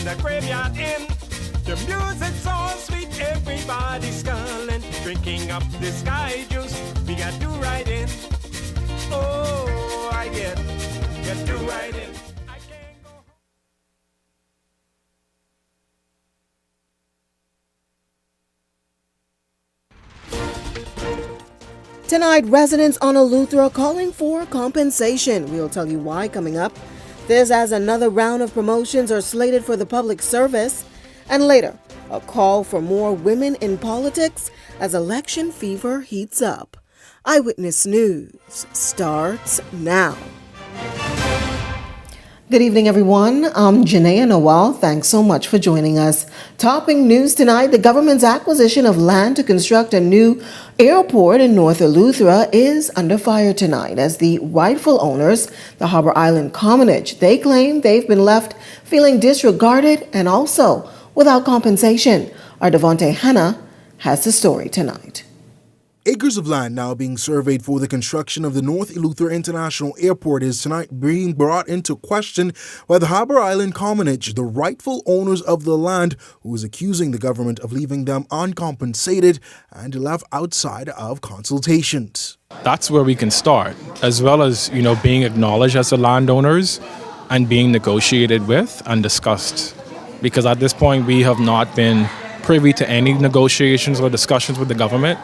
in a graveyard inn. The music's all sweet, everybody's sculling, drinking up the sky juice. We got to ride in. Oh, I get to ride in. I can't go home. Tonight, residents on Eleuthera are calling for compensation. We'll tell you why coming up. This as another round of promotions are slated for the public service. And later, a call for more women in politics as election fever heats up. Eyewitness News starts now. Good evening, everyone. I'm Janaea Nawal. Thanks so much for joining us. Topping news tonight, the government's acquisition of land to construct a new airport in North Eleuthera is under fire tonight as the rightful owners, the Harbor Island Commonage, they claim they've been left feeling disregarded and also without compensation. Our Devontae Hanna has the story tonight. Acres of land now being surveyed for the construction of the North Eleuthera International Airport is tonight being brought into question by the Harbor Island Commonage, the rightful owners of the land, who is accusing the government of leaving them uncompensated and left outside of consultations. That's where we can start, as well as, being acknowledged as the landowners and being negotiated with and discussed. Because at this point, we have not been privy to any negotiations or discussions with the government.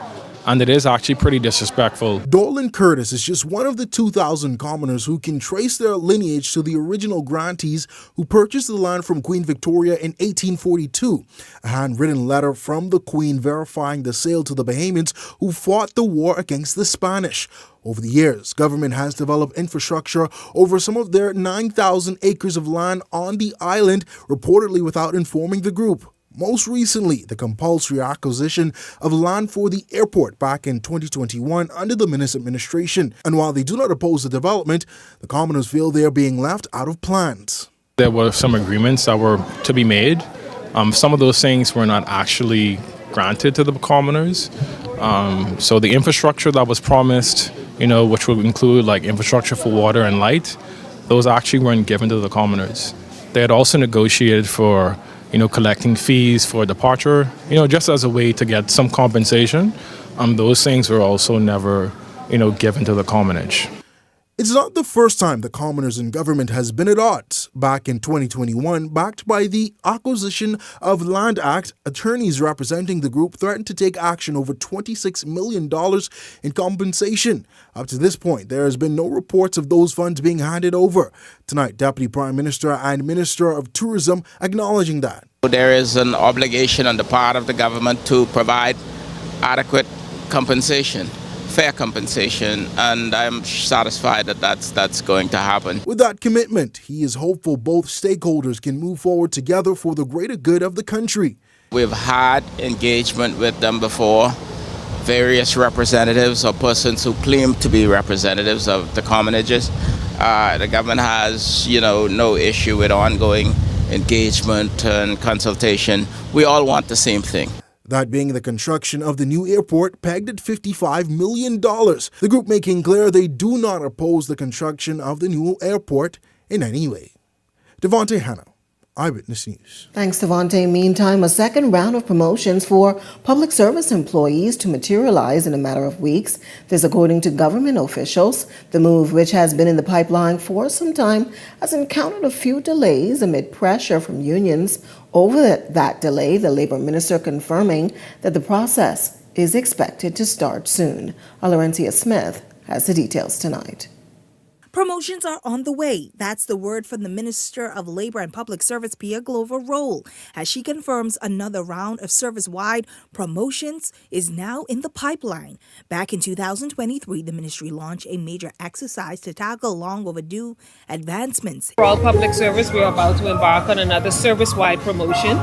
And it is actually pretty disrespectful. Dorlin Curtis is just one of the 2,000 commoners who can trace their lineage to the original grantees who purchased the land from Queen Victoria in 1842. A handwritten letter from the Queen verifying the sale to the Bahamians who fought the war against the Spanish. Over the years, government has developed infrastructure over some of their 9,000 acres of land on the island, reportedly without informing the group. Most recently, the compulsory acquisition of land for the airport back in 2021 under the Minister administration. And while they do not oppose the development, the commoners feel they are being left out of plans. There were some agreements that were to be made. Some of those things were not actually granted to the commoners. So the infrastructure that was promised, which would include like infrastructure for water and light, those actually weren't given to the commoners. They had also negotiated for collecting fees for departure, just as a way to get some compensation. Those things were also never, given to the commonage. It's not the first time the commoners and government has been at odds. Back in 2021, backed by the Acquisition of Land Act, attorneys representing the group threatened to take action over $26 million in compensation. Up to this point, there has been no reports of those funds being handed over. Tonight, Deputy Prime Minister and Minister of Tourism acknowledging that. There is an obligation on the part of the government to provide adequate compensation. Fair compensation, and I'm satisfied that that's going to happen. With that commitment, he is hopeful both stakeholders can move forward together for the greater good of the country. We've had engagement with them before, various representatives or persons who claim to be representatives of the commonages. The government has, no issue with ongoing engagement and consultation. We all want the same thing. That being the construction of the new airport pegged at $55 million. The group making clear they do not oppose the construction of the new airport in any way. Devontae Hanna, Eyewitness News. Thanks, Devontae. Meantime, a second round of promotions for public service employees to materialize in a matter of weeks. This, according to government officials. The move, which has been in the pipeline for some time, has encountered a few delays amid pressure from unions. Over that delay, the Labor Minister confirming that the process is expected to start soon. Laurencia Smith has the details tonight. Promotions are on the way. That's the word from the Minister of Labor and Public Service, Pia Glover Roll, as she confirms another round of service-wide promotions is now in the pipeline. Back in 2023, the ministry launched a major exercise to tackle long overdue advancements. For all public service, we're about to embark on another service-wide promotion,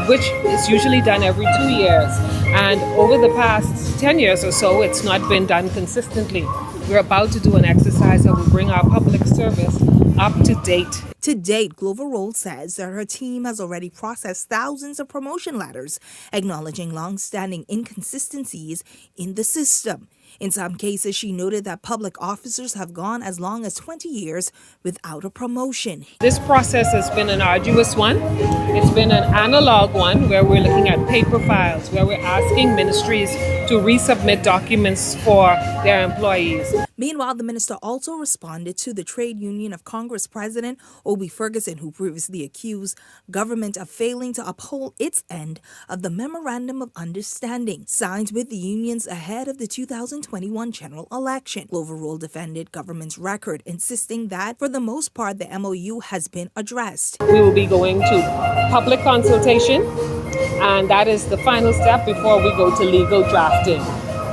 which is usually done every 2 years. And over the past 10 years or so, it's not been done consistently. We're about to do an exercise that will bring our public service up to date. To date, Glover Roll says that her team has already processed thousands of promotion letters, acknowledging long-standing inconsistencies in the system. In some cases, she noted that public officers have gone as long as 20 years without a promotion. This process has been an arduous one. It's been an analog one where we're looking at paper files, where we're asking ministries to resubmit documents for their employees. Meanwhile, the minister also responded to the Trade Union of Congress President Obie Ferguson, who previously accused government of failing to uphold its end of the Memorandum of Understanding signed with the unions ahead of the 2021 general election. Glover Rule defended government's record, insisting that, for the most part, the MOU has been addressed. We will be going to public consultation, and that is the final step before we go to legal drafting.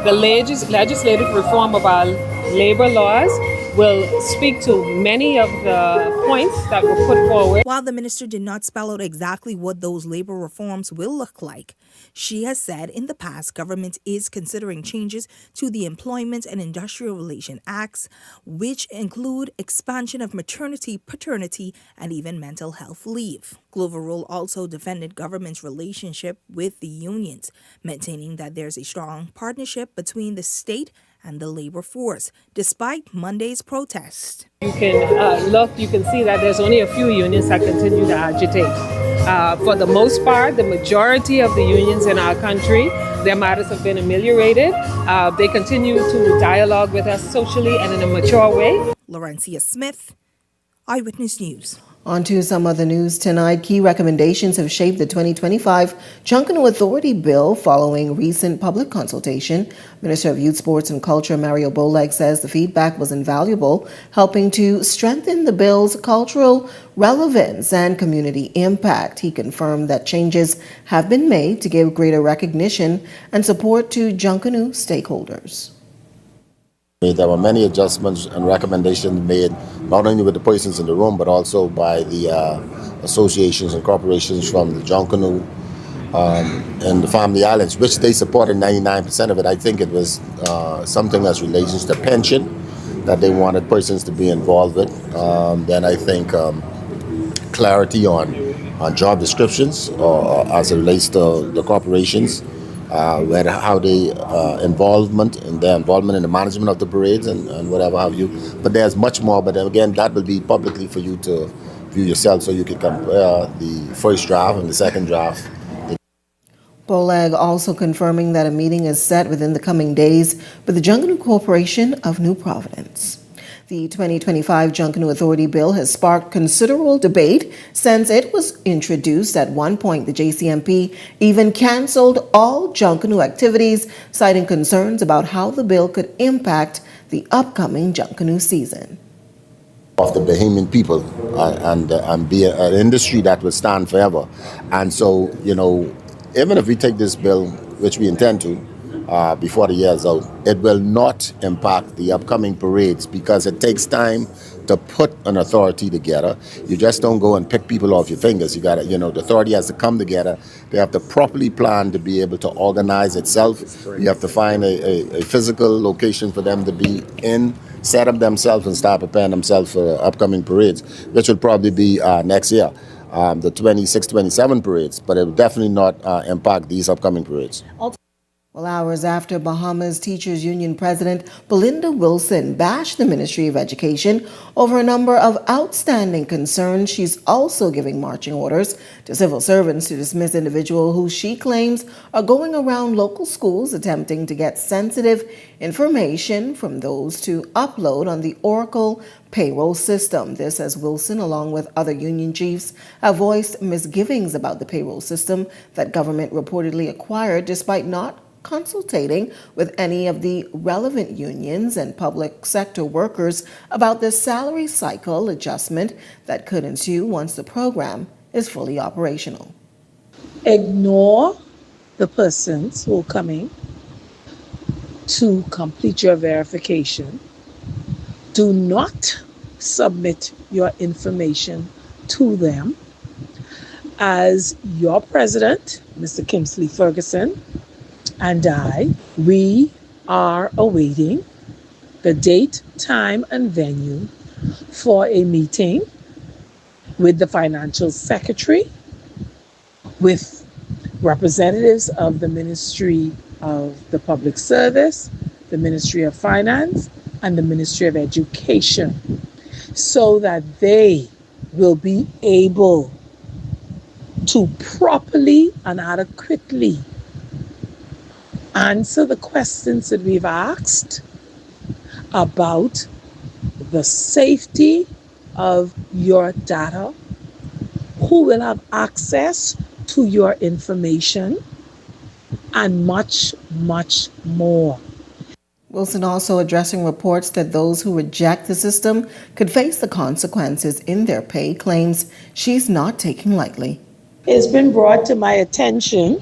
The legislative reform of our labor laws will speak to many of the points that were put forward. While the minister did not spell out exactly what those labor reforms will look like, she has said in the past government is considering changes to the Employment and Industrial Relation Acts, which include expansion of maternity, paternity, and even mental health leave. Glover Rule also defended government's relationship with the unions, maintaining that there's a strong partnership between the state and the labor force, despite Monday's protest. You can you can see that there's only a few unions that continue to agitate. For the most part, the majority of the unions in our country, their matters have been ameliorated. They continue to dialogue with us socially and in a mature way. Laurencia Smith, Eyewitness News. On to some other news tonight. Key recommendations have shaped the 2025 Junkanoo Authority bill following recent public consultation. Minister of Youth, Sports and Culture Mario Boleg says the feedback was invaluable, helping to strengthen the bill's cultural relevance and community impact. He confirmed that changes have been made to give greater recognition and support to Junkanoo stakeholders. There were many adjustments and recommendations made, not only with the persons in the room, but also by the associations and corporations from the Junkanoo and the Family Islands, which they supported 99% of it. I think it was something as relates to pension that they wanted persons to be involved with. Then I think clarity on job descriptions as it relates to the corporations. How they involvement in the management of the parades and whatever have you. But there's much more, but again, that will be publicly for you to view yourself so you can compare the first draft and the second draft. Boleg also confirming that a meeting is set within the coming days with the Junkanoo Corporation of New Providence. The 2025 Junkanoo Authority bill has sparked considerable debate since it was introduced. At one point, the JCMP even canceled all Junkanoo activities, citing concerns about how the bill could impact the upcoming Junkanoo season. Of the Bahamian people and be an industry that will stand forever. And so, even if we take this bill, which we intend to, before the year is out, it will not impact the upcoming parades because it takes time to put an authority together. You just don't go and pick people off your fingers. You got to, the authority has to come together. They have to properly plan to be able to organize itself. You have to find a physical location for them to be in, set up themselves and start preparing themselves for upcoming parades, which will probably be next year. The 26-27 parades, but it will definitely not impact these upcoming parades. Well, hours after Bahamas Teachers Union President Belinda Wilson bashed the Ministry of Education over a number of outstanding concerns, she's also giving marching orders to civil servants to dismiss individuals who she claims are going around local schools attempting to get sensitive information from those to upload on the Oracle payroll system. This as Wilson, along with other union chiefs, have voiced misgivings about the payroll system that government reportedly acquired despite not consultating with any of the relevant unions and public sector workers about the salary cycle adjustment that could ensue once the program is fully operational. Ignore the persons who are coming to complete your verification. Do not submit your information to them. As your president, Mr. Kingsley Ferguson, and we are awaiting the date, time, and venue for a meeting with the financial secretary, with representatives of the Ministry of the Public Service, the Ministry of Finance, and the Ministry of Education, so that they will be able to properly and adequately answer the questions that we've asked about the safety of your data, who will have access to your information, and much, much more. Wilson also addressing reports that those who reject the system could face the consequences in their pay, claims she's not taking lightly. It's been brought to my attention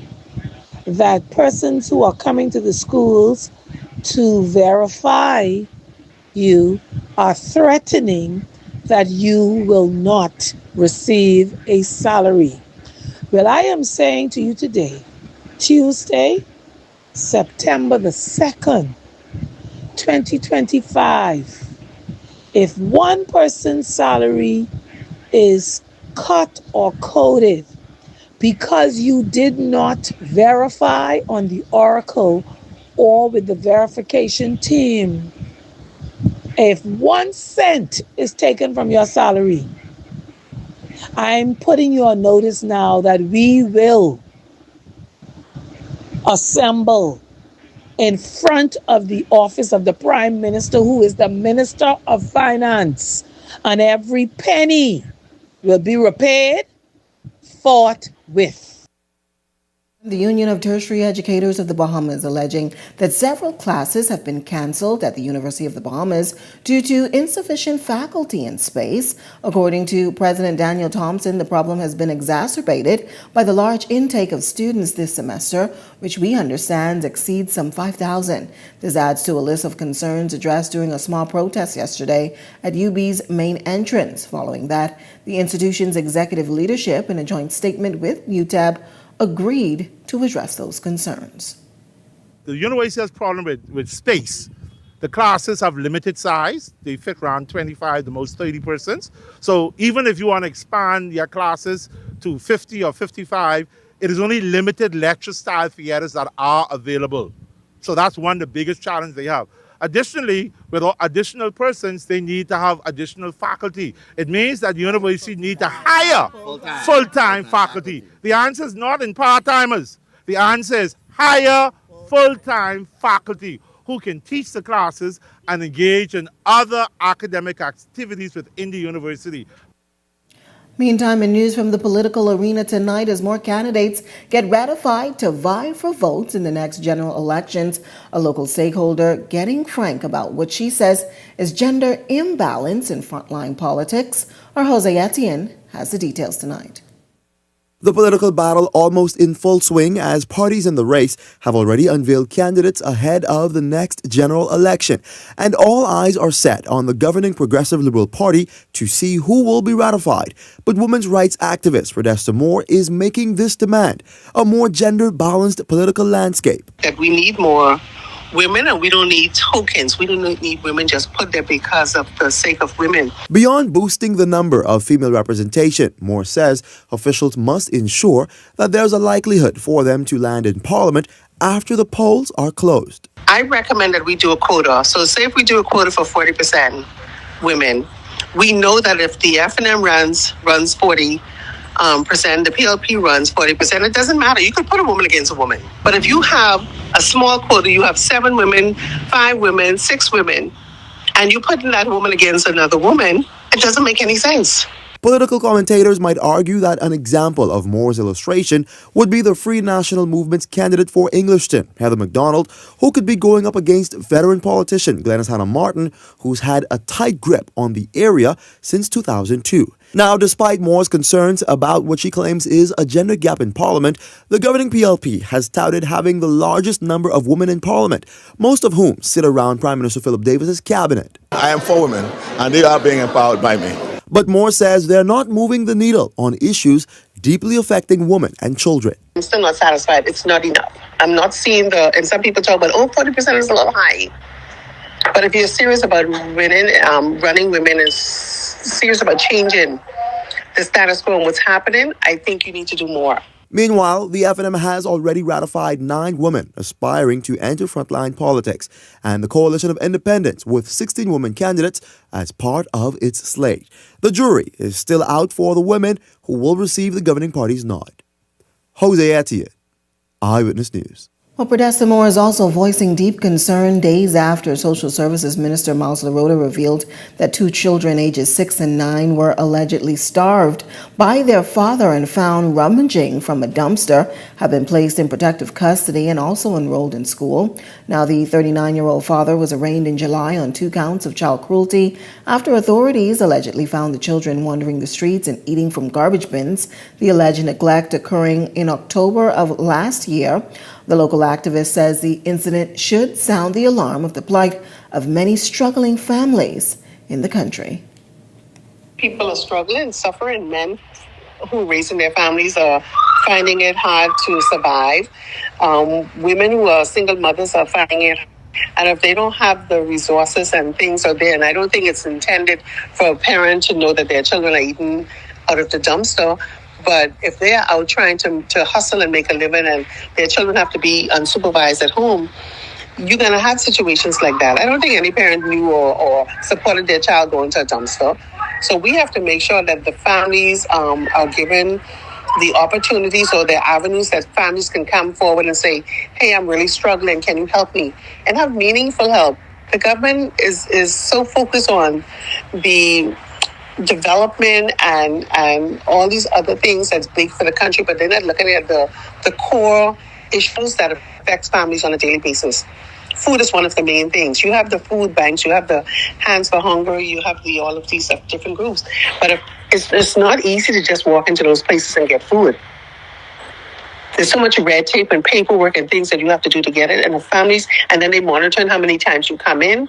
that persons who are coming to the schools to verify you are threatening that you will not receive a salary. Well, I am saying to you today, Tuesday, September the 2nd, 2025, if one person's salary is cut or coded because you did not verify on the Oracle or with the verification team, if 1 cent is taken from your salary, I'm putting you on notice now that we will assemble in front of the office of the Prime Minister, who is the Minister of Finance, and every penny will be repaid forthwith. The Union of Tertiary Educators of the Bahamas alleging that several classes have been canceled at the University of the Bahamas due to insufficient faculty and space. According to President Daniel Thompson, the problem has been exacerbated by the large intake of students this semester, which we understand exceeds some 5,000. This adds to a list of concerns addressed during a small protest yesterday at UB's main entrance. Following that, the institution's executive leadership, in a joint statement with UTEB, agreed to address those concerns. The university has a problem with space. The classes have limited size. They fit around 25, the most 30 persons. So even if you want to expand your classes to 50 or 55, it is only limited lecture style theaters that are available. So that's one of the biggest challenges they have. Additionally, with additional persons, they need to have additional faculty. It means that the university needs to hire full-time faculty. The answer is not in part-timers. The answer is hire full-time faculty who can teach the classes and engage in other academic activities within the university. Meantime, in news from the political arena tonight, as more candidates get ratified to vie for votes in the next general elections, a local stakeholder getting frank about what she says is gender imbalance in frontline politics. Our Jose Etienne has the details tonight. The political battle almost in full swing as parties in the race have already unveiled candidates ahead of the next general election. And all eyes are set on the governing Progressive Liberal Party to see who will be ratified. But women's rights activist Rodesta Moore is making this demand: a more gender-balanced political landscape. That we need more women, and we don't need tokens. We don't need women just put there because of the sake of women. Beyond boosting the number of female representation, Moore says officials must ensure that there's a likelihood for them to land in parliament after the polls are closed. I recommend that we do a quota. So say if we do a quota for 40% women, we know that if the F&M runs 40%, the PLP runs 40%, it doesn't matter. You could put a woman against a woman. But if you have a small quota, you have 7 women, 5 women, 6 women, and you put that woman against another woman, it doesn't make any sense. Political commentators might argue that an example of Moore's illustration would be the Free National Movement's candidate for Englishton, Heather MacDonald, who could be going up against veteran politician Glenys Hanna Martin, who's had a tight grip on the area since 2002. Now, despite Moore's concerns about what she claims is a gender gap in Parliament, the governing PLP has touted having the largest number of women in Parliament, most of whom sit around Prime Minister Philip Davis's cabinet. I am for women, and they are being empowered by me. But Moore says they're not moving the needle on issues deeply affecting women and children. I'm still not satisfied. It's not enough. I'm not seeing and some people talk about, 40% is a little high. But if you're serious about women, running women, and serious about changing the status quo and what's happening, I think you need to do more. Meanwhile, the FNM has already ratified 9 women aspiring to enter frontline politics, and the Coalition of Independents with 16 women candidates as part of its slate. The jury is still out for the women who will receive the governing party's nod. Jose Etienne, Eyewitness News. Well, Podesta Moore is also voicing deep concern days after Social Services Minister Miles LaRota revealed that 2 children ages 6 and 9 were allegedly starved by their father and found rummaging from a dumpster, have been placed in protective custody and also enrolled in school. Now, the 39-year-old father was arraigned in July on 2 counts of child cruelty after authorities allegedly found the children wandering the streets and eating from garbage bins, the alleged neglect occurring in October of last year. The local activist says the incident should sound the alarm of the plight of many struggling families in the country. People are struggling, suffering. Men who are raising their families are finding it hard to survive. Women who are single mothers are finding it. And if they don't have the resources and things are there, and I don't think it's intended for a parent to know that their children are eating out of the dumpster, but if they're out trying to hustle and make a living and their children have to be unsupervised at home, you're going to have situations like that. I don't think any parent knew or supported their child going to a dumpster. So we have to make sure that the families are given the opportunities or the avenues that families can come forward and say, hey, I'm really struggling. Can you help me? And have meaningful help. The government is so focused on the development and all these other things that's big for the country, but they're not looking at the core issues that affects families on a daily basis. Food is one of the main things. You have the food banks, you have the Hands for Hunger, you have all of these different groups. But it's not easy to just walk into those places and get food. There's so much red tape and paperwork and things that you have to do to get it. And the families, and then they monitor how many times you come in.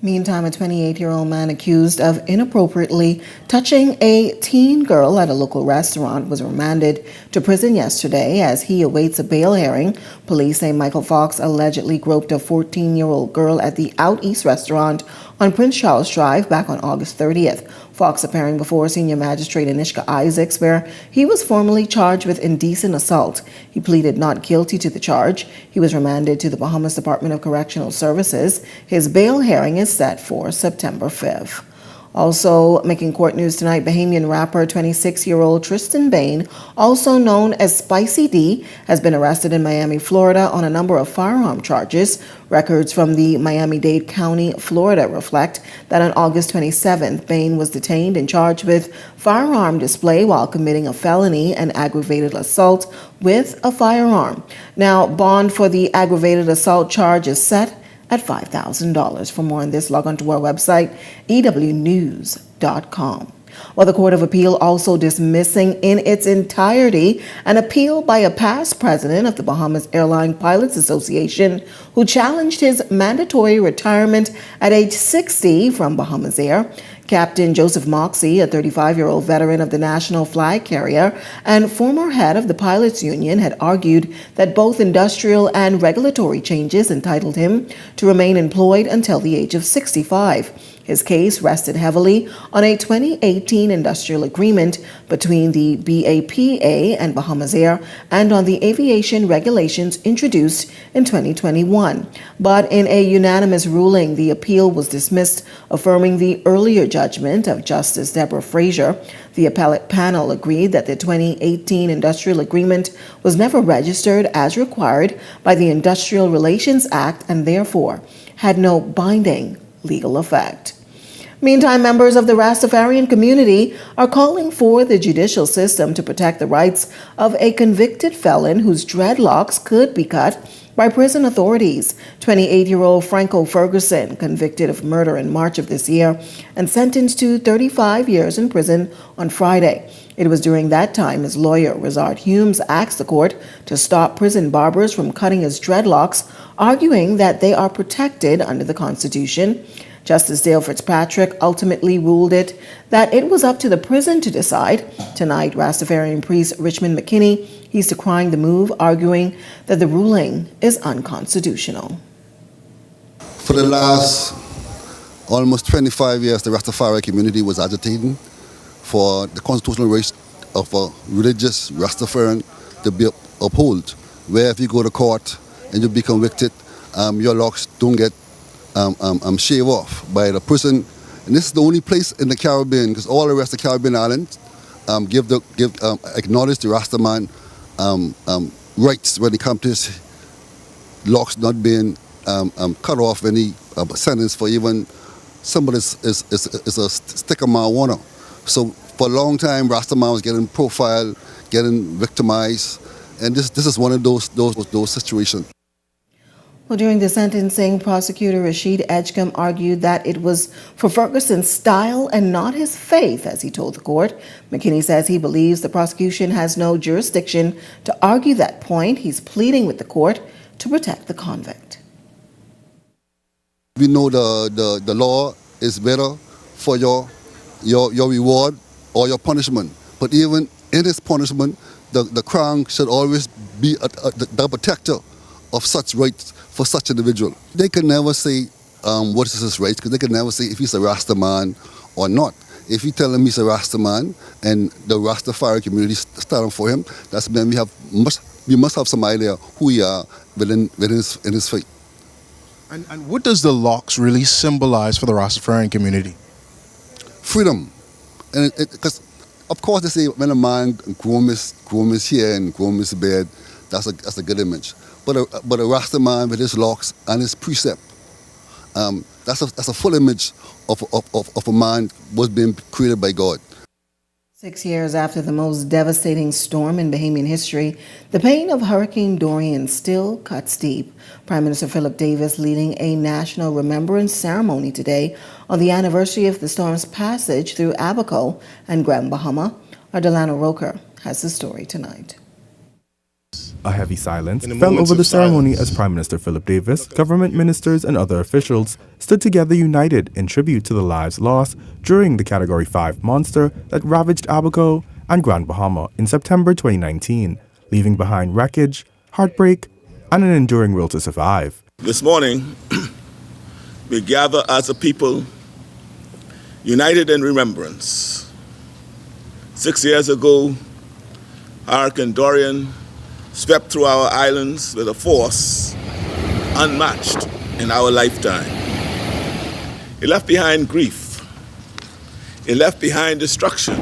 Meantime, a 28-year-old man accused of inappropriately touching a teen girl at a local restaurant was remanded to prison yesterday as he awaits a bail hearing. Police say Michael Fox allegedly groped a 14-year-old girl at the Out East restaurant on Prince Charles Drive back on August 30th. Fox appearing before Senior Magistrate Anishka Isaacs, where he was formally charged with indecent assault. He pleaded not guilty to the charge. He was remanded to the Bahamas Department of Correctional Services. His bail hearing is set for September 5th. Also making court news tonight, Bahamian rapper 26-year-old Tristan Bain, also known as Spicy D, has been arrested in Miami, Florida on a number of firearm charges. Records from the Miami-Dade County, Florida reflect that on August 27th, Bain was detained and charged with firearm display while committing a felony and aggravated assault with a firearm. Now, bond for the aggravated assault charge is set at $5,000. For more on this, log on to our website, ewnews.com. Well, the Court of Appeal also dismissing in its entirety an appeal by a past president of the Bahamas Airline Pilots Association who challenged his mandatory retirement at age 60 from Bahamas Air. Captain Joseph Moxey, a 35-year-old veteran of the national flag carrier and former head of the pilots union, had argued that both industrial and regulatory changes entitled him to remain employed until the age of 65. His case rested heavily on a 2018 industrial agreement between the BAPA and Bahamas Air and on the aviation regulations introduced in 2021. But in a unanimous ruling, the appeal was dismissed, affirming the earlier judgment of Justice Deborah Frazier. The appellate panel agreed that the 2018 industrial agreement was never registered as required by the Industrial Relations Act and therefore had no binding legal effect. Meantime, members of the Rastafarian community are calling for the judicial system to protect the rights of a convicted felon whose dreadlocks could be cut by prison authorities. 28-year-old Franco Ferguson, convicted of murder in March of this year and sentenced to 35 years in prison on Friday. It was during that time his lawyer, Razard Humes, asked the court to stop prison barbers from cutting his dreadlocks, arguing that they are protected under the Constitution. Justice Dale Fitzpatrick ultimately ruled that it was up to the prison to decide. Tonight, Rastafarian priest Richmond McKinney, he's decrying the move, arguing that the ruling is unconstitutional. For the last almost 25 years, the Rastafari community was agitating for the constitutional of a religious Rastafarian to be upheld, where if you go to court and you be convicted, your locks don't get shaved off by the prison. And this is the only place in the Caribbean, because all the rest of the Caribbean islands acknowledge the Rastaman rights when it comes to his locks not being cut off any sentence for even somebody is a stick of marijuana. So for a long time, Rastaman was getting profiled, getting victimized, and this is one of those situations. Well, during the sentencing, prosecutor Rashid Edgecombe argued that it was for Ferguson's style and not his faith, as he told the court. McKinney says he believes the prosecution has no jurisdiction to argue that point. He's pleading with the court to protect the convict. We know the law is better for your reward or your punishment. But even in its punishment, the crown should always be the protector of such rights for such individual. They can never say what is his rights, because they can never say if he's a Rastaman or not. If you tell him he's a Rastaman and the Rastafari community stand for him, that's when we must have some idea who we are within his faith. And what does the locks really symbolize for the Rastafarian community? Freedom. And because of course they say when a man groom his hair and groom his beard, that's a good image. But a Rasta man with his locks and his precept, that's a full image of a man was being created by God. 6 years after the most devastating storm in Bahamian history, the pain of Hurricane Dorian still cuts deep. Prime Minister Philip Davis leading a national remembrance ceremony today on the anniversary of the storm's passage through Abaco and Grand Bahama. Our Delano Roker has the story tonight. A heavy silence fell over the ceremony as Prime Minister Philip Davis, government ministers and other officials stood together united in tribute to the lives lost during the Category 5 monster that ravaged Abaco and Grand Bahama in September 2019, leaving behind wreckage, heartbreak, and an enduring will to survive. This morning, we gather as a people united in remembrance. 6 years ago, Hurricane Dorian swept through our islands with a force unmatched in our lifetime. It left behind grief. It left behind destruction.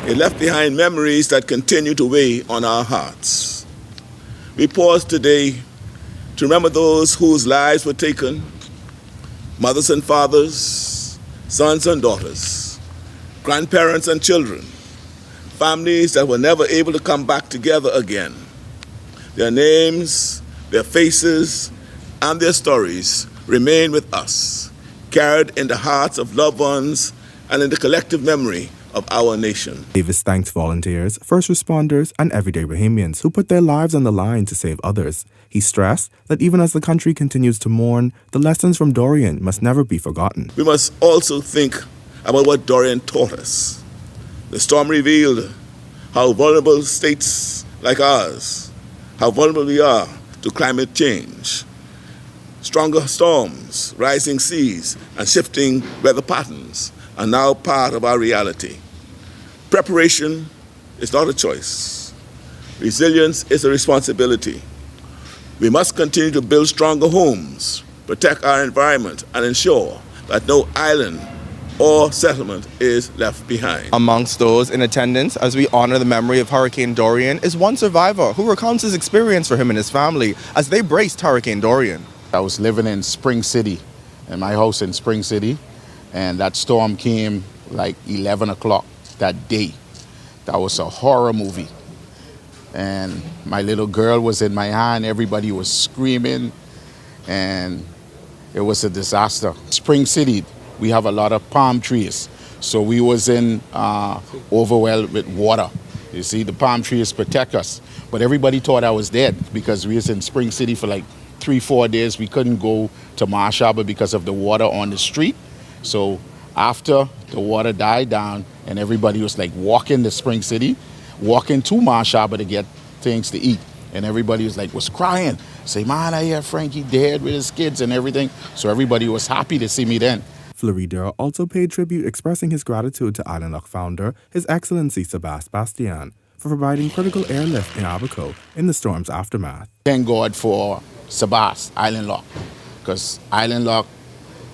It left behind memories that continue to weigh on our hearts. We pause today to remember those whose lives were taken, mothers and fathers, sons and daughters, grandparents and children, families that were never able to come back together again. Their names, their faces, and their stories remain with us, carried in the hearts of loved ones and in the collective memory of our nation. Davis thanked volunteers, first responders, and everyday Bahamians who put their lives on the line to save others. He stressed that even as the country continues to mourn, the lessons from Dorian must never be forgotten. We must also think about what Dorian taught us. The storm revealed how vulnerable states like ours, how vulnerable we are to climate change. Stronger storms, rising seas, and shifting weather patterns are now part of our reality. Preparation is not a choice. Resilience is a responsibility. We must continue to build stronger homes, protect our environment, and ensure that no island or settlement is left behind. Amongst those in attendance as we honor the memory of Hurricane Dorian is one survivor who recounts his experience for him and his family as they braced Hurricane Dorian. I was living in Spring City, in my house in Spring City, and that storm came like 11 o'clock that day. That was a horror movie. And my little girl was in my hand, everybody was screaming, and it was a disaster. Spring City, we have a lot of palm trees. So we was in overwhelmed with water. You see, the palm trees protect us. But everybody thought I was dead because we was in Spring City for like 3-4 days. We couldn't go to Marsh Harbor because of the water on the street. So after the water died down and everybody was like walking to Spring City, walking to Marsh Harbor to get things to eat. And everybody was crying. Say, man, I hear Frankie dead with his kids and everything. So everybody was happy to see me then. Florida also paid tribute expressing his gratitude to Island Lock founder, His Excellency Sebastian, for providing critical airlift in Abaco in the storm's aftermath. Thank God for Sebas, Island Lock, because Island Lock,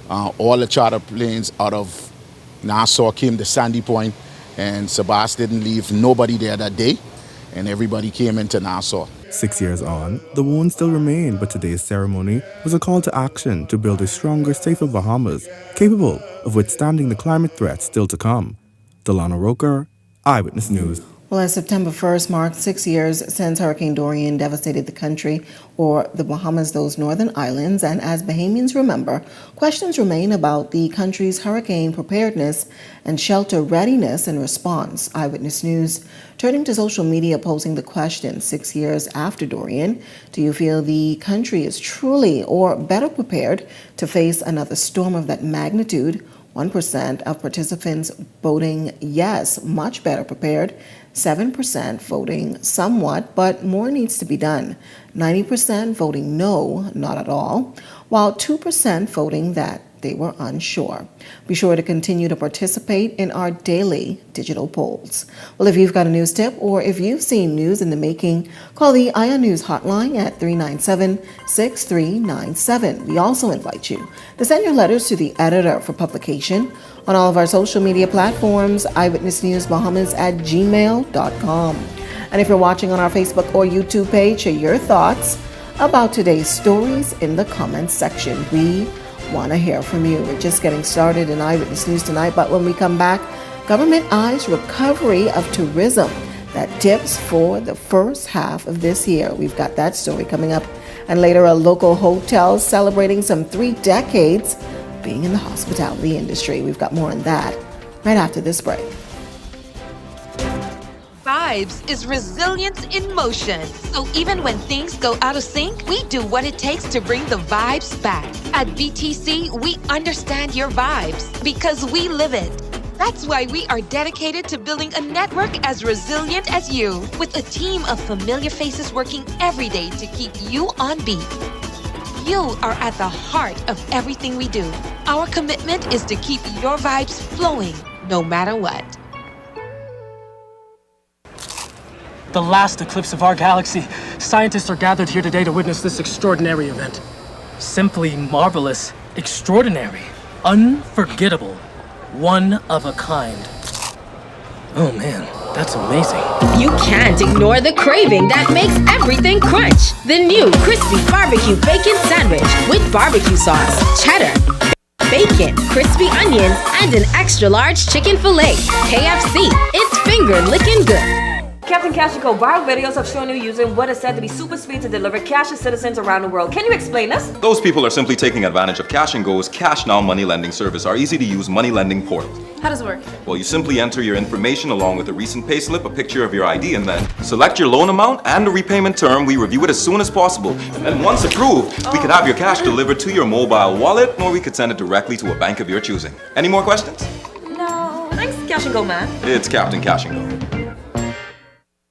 all the charter planes out of Nassau came to Sandy Point, and Sebas didn't leave nobody there that day, and everybody came into Nassau. 6 years on, the wounds still remain, but today's ceremony was a call to action to build a stronger, safer Bahamas, capable of withstanding the climate threats still to come. Delano Roker, Eyewitness News. Well, as September 1st marked 6 years since Hurricane Dorian devastated the country, or the Bahamas, those northern islands, and as Bahamians remember, questions remain about the country's hurricane preparedness and shelter readiness in response. Eyewitness News turning to social media, posing the question, 6 years after Dorian, do you feel the country is truly or better prepared to face another storm of that magnitude? 1% of participants voting yes, much better prepared. 7% voting somewhat, but more needs to be done. 90% voting no, not at all, while 2% voting that they were unsure. Be sure to continue to participate in our daily digital polls. Well, if you've got a news tip or if you've seen news in the making, call the Ion News hotline at 397-6397. We also invite you to send your letters to the editor for publication on all of our social media platforms, eyewitnessnewsbahamas@gmail.com. And if you're watching on our Facebook or YouTube page, share your thoughts about today's stories in the comments section. We want to hear from you. We're just getting started in Eyewitness News tonight, but when we come back, government eyes recovery of tourism that dips for the first half of this year. We've got that story coming up. And later, a local hotel celebrating some 3 decades being in the hospitality industry. We've got more on that right after this break. Vibes is resilience in motion. So even when things go out of sync, we do what it takes to bring the vibes back. At BTC, we understand your vibes because we live it. That's why we are dedicated to building a network as resilient as you, with a team of familiar faces working every day to keep you on beat. You are at the heart of everything we do. Our commitment is to keep your vibes flowing, no matter what. The last eclipse of our galaxy. Scientists are gathered here today to witness this extraordinary event. Simply marvelous, extraordinary, unforgettable, one of a kind. Oh man, that's amazing. You can't ignore the craving that makes everything crunch. The new crispy barbecue bacon sandwich with barbecue sauce, cheddar, bacon, crispy onions, and an extra large chicken fillet. KFC, it's finger licking good. Captain Cash & Co. viral videos have shown you using what is said to be super speed to deliver cash to citizens around the world. Can you explain this? Those people are simply taking advantage of Cash & Go's Cash Now money lending service, our easy-to-use money lending portal. How does it work? Well, you simply enter your information along with a recent payslip, a picture of your ID, and then select your loan amount and the repayment term. We review it as soon as possible. And then once approved, we could have your cash delivered to your mobile wallet, or we could send it directly to a bank of your choosing. Any more questions? No. Thanks, Cash & Go, man. It's Captain Cash & Go.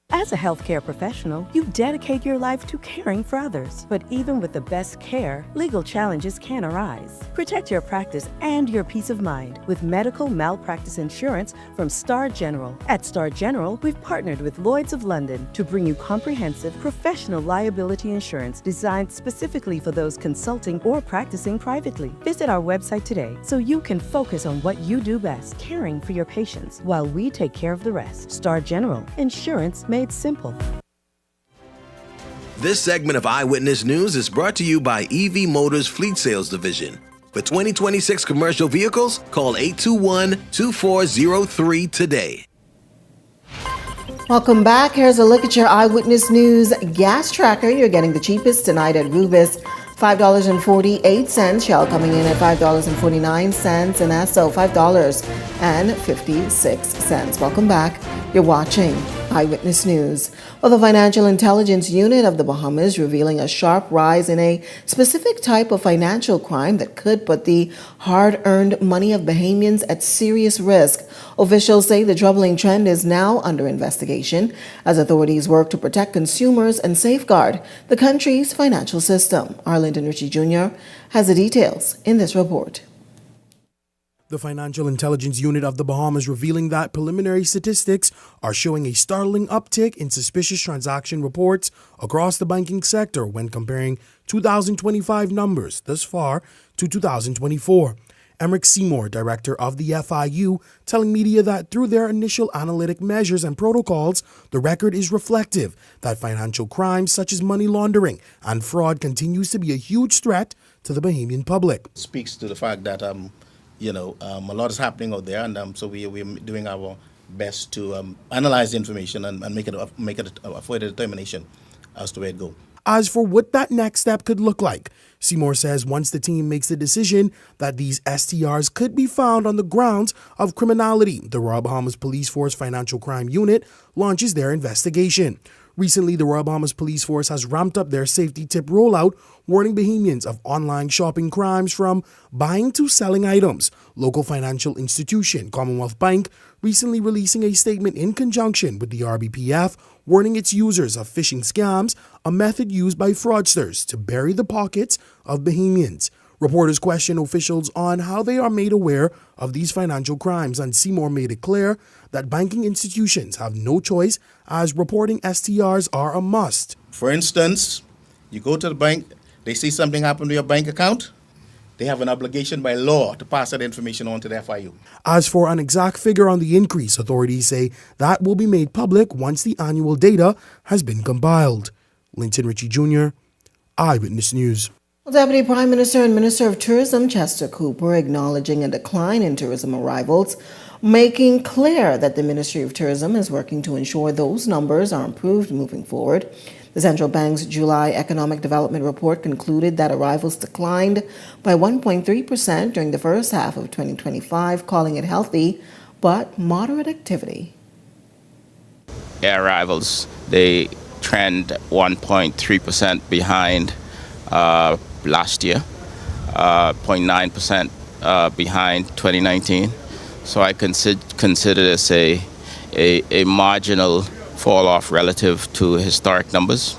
As a healthcare professional, you dedicate your life to caring for others. But even with the best care, legal challenges can arise. Protect your practice and your peace of mind with medical malpractice insurance from Star General. At Star General, we've partnered with Lloyd's of London to bring you comprehensive professional liability insurance designed specifically for those consulting or practicing privately. Visit our website today so you can focus on what you do best, caring for your patients while we take care of the rest. Star General, insurance made simple. This segment of Eyewitness News is brought to you by EV Motors Fleet Sales Division. For 2026 commercial vehicles, call 821-2403 today. Welcome back. Here's a look at your Eyewitness News gas tracker. You're getting the cheapest tonight at Rubis. $5.48, Shell coming in at $5.49, and Esso $5.56. Welcome back. You're watching Eyewitness News. Well, the Financial Intelligence Unit of the Bahamas revealing a sharp rise in a specific type of financial crime that could put the hard-earned money of Bahamians at serious risk. Officials say the troubling trend is now under investigation as authorities work to protect consumers and safeguard the country's financial system. Arlington Ritchie Jr. has the details in this report. The Financial Intelligence Unit of the Bahamas revealing that preliminary statistics are showing a startling uptick in suspicious transaction reports across the banking sector when comparing 2025 numbers thus far to 2024. Emerick Seymour, director of the FIU, telling media that through their initial analytic measures and protocols, the record is reflective that financial crimes such as money laundering and fraud continues to be a huge threat to the Bahamian public. It speaks to the fact that a lot is happening out there, and so we're doing our best to analyze the information and make it a further determination as to where it goes. As for what that next step could look like, Seymour says once the team makes the decision that these STRs could be found on the grounds of criminality, the Royal Bahamas Police Force Financial Crime Unit launches their investigation. Recently, the Royal Bahamas Police Force has ramped up their safety tip rollout, warning Bahamians of online shopping crimes from buying to selling items. Local financial institution Commonwealth Bank recently releasing a statement in conjunction with the RBPF warning its users of phishing scams, a method used by fraudsters to bury the pockets of Bahamians. Reporters question officials on how they are made aware of these financial crimes, and Seymour made it clear that banking institutions have no choice as reporting STRs are a must. For instance, you go to the bank, they see something happen to your bank account, they have an obligation by law to pass that information on to the FIU. As for an exact figure on the increase, authorities say that will be made public once the annual data has been compiled. Linton Ritchie Jr., Eyewitness News. Deputy Prime Minister and Minister of Tourism Chester Cooper acknowledging a decline in tourism arrivals, making clear that the Ministry of Tourism is working to ensure those numbers are improved moving forward. The central bank's July economic development report concluded that arrivals declined by 1.3% during the first half of 2025, calling it healthy but moderate activity. Air arrivals, they trend 1.3% behind last year, 0.9% behind 2019. So I consider this a marginal fall off relative to historic numbers.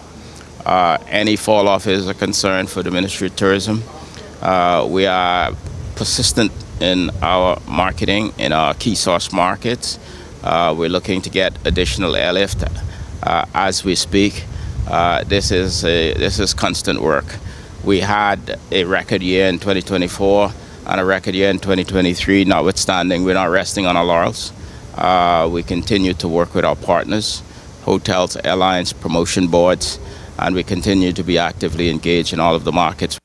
Any fall off is a concern for the Ministry of Tourism. We are persistent in our marketing in our key source markets. We're looking to get additional airlift as we speak. This is constant work. We had a record year in 2024 and a record year in 2023. Notwithstanding, we're not resting on our laurels. We continue to work with our partners, hotels, airlines, promotion boards, and we continue to be actively engaged in all of the markets.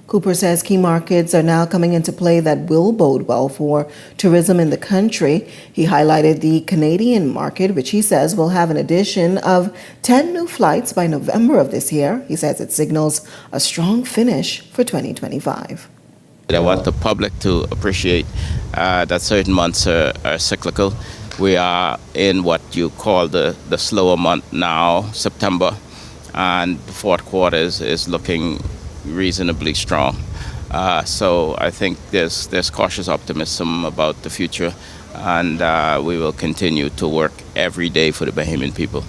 Cooper says key markets are now coming into play that will bode well for tourism in the country. He highlighted the Canadian market, which he says will have an addition of 10 new flights by November of this year. He says it signals a strong finish for 2025. I want the public to appreciate that certain months are cyclical. We are in what you call the slower month now, September, and the fourth quarter is looking reasonably strong. So I think there's cautious optimism about the future, and we will continue to work every day for the Bahamian people.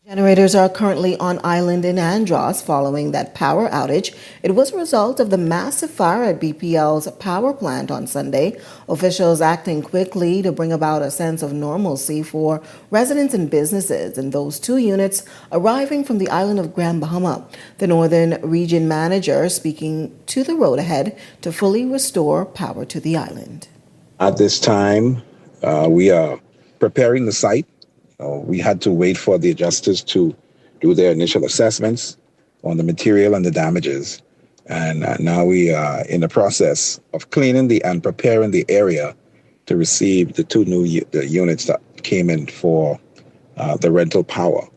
Generators are currently on island in Andros following that power outage. It was a result of the massive fire at BPL's power plant on Sunday. Officials acting quickly to bring about a sense of normalcy for residents and businesses in those two units arriving from the island of Grand Bahama. The Northern Region Manager speaking to the road ahead to fully restore power to the island. At this time, we are preparing the site. We had to wait for the adjusters to do their initial assessments on the material and the damages. And now we are in the process of cleaning and preparing the area to receive the two new units that came in for the rental power.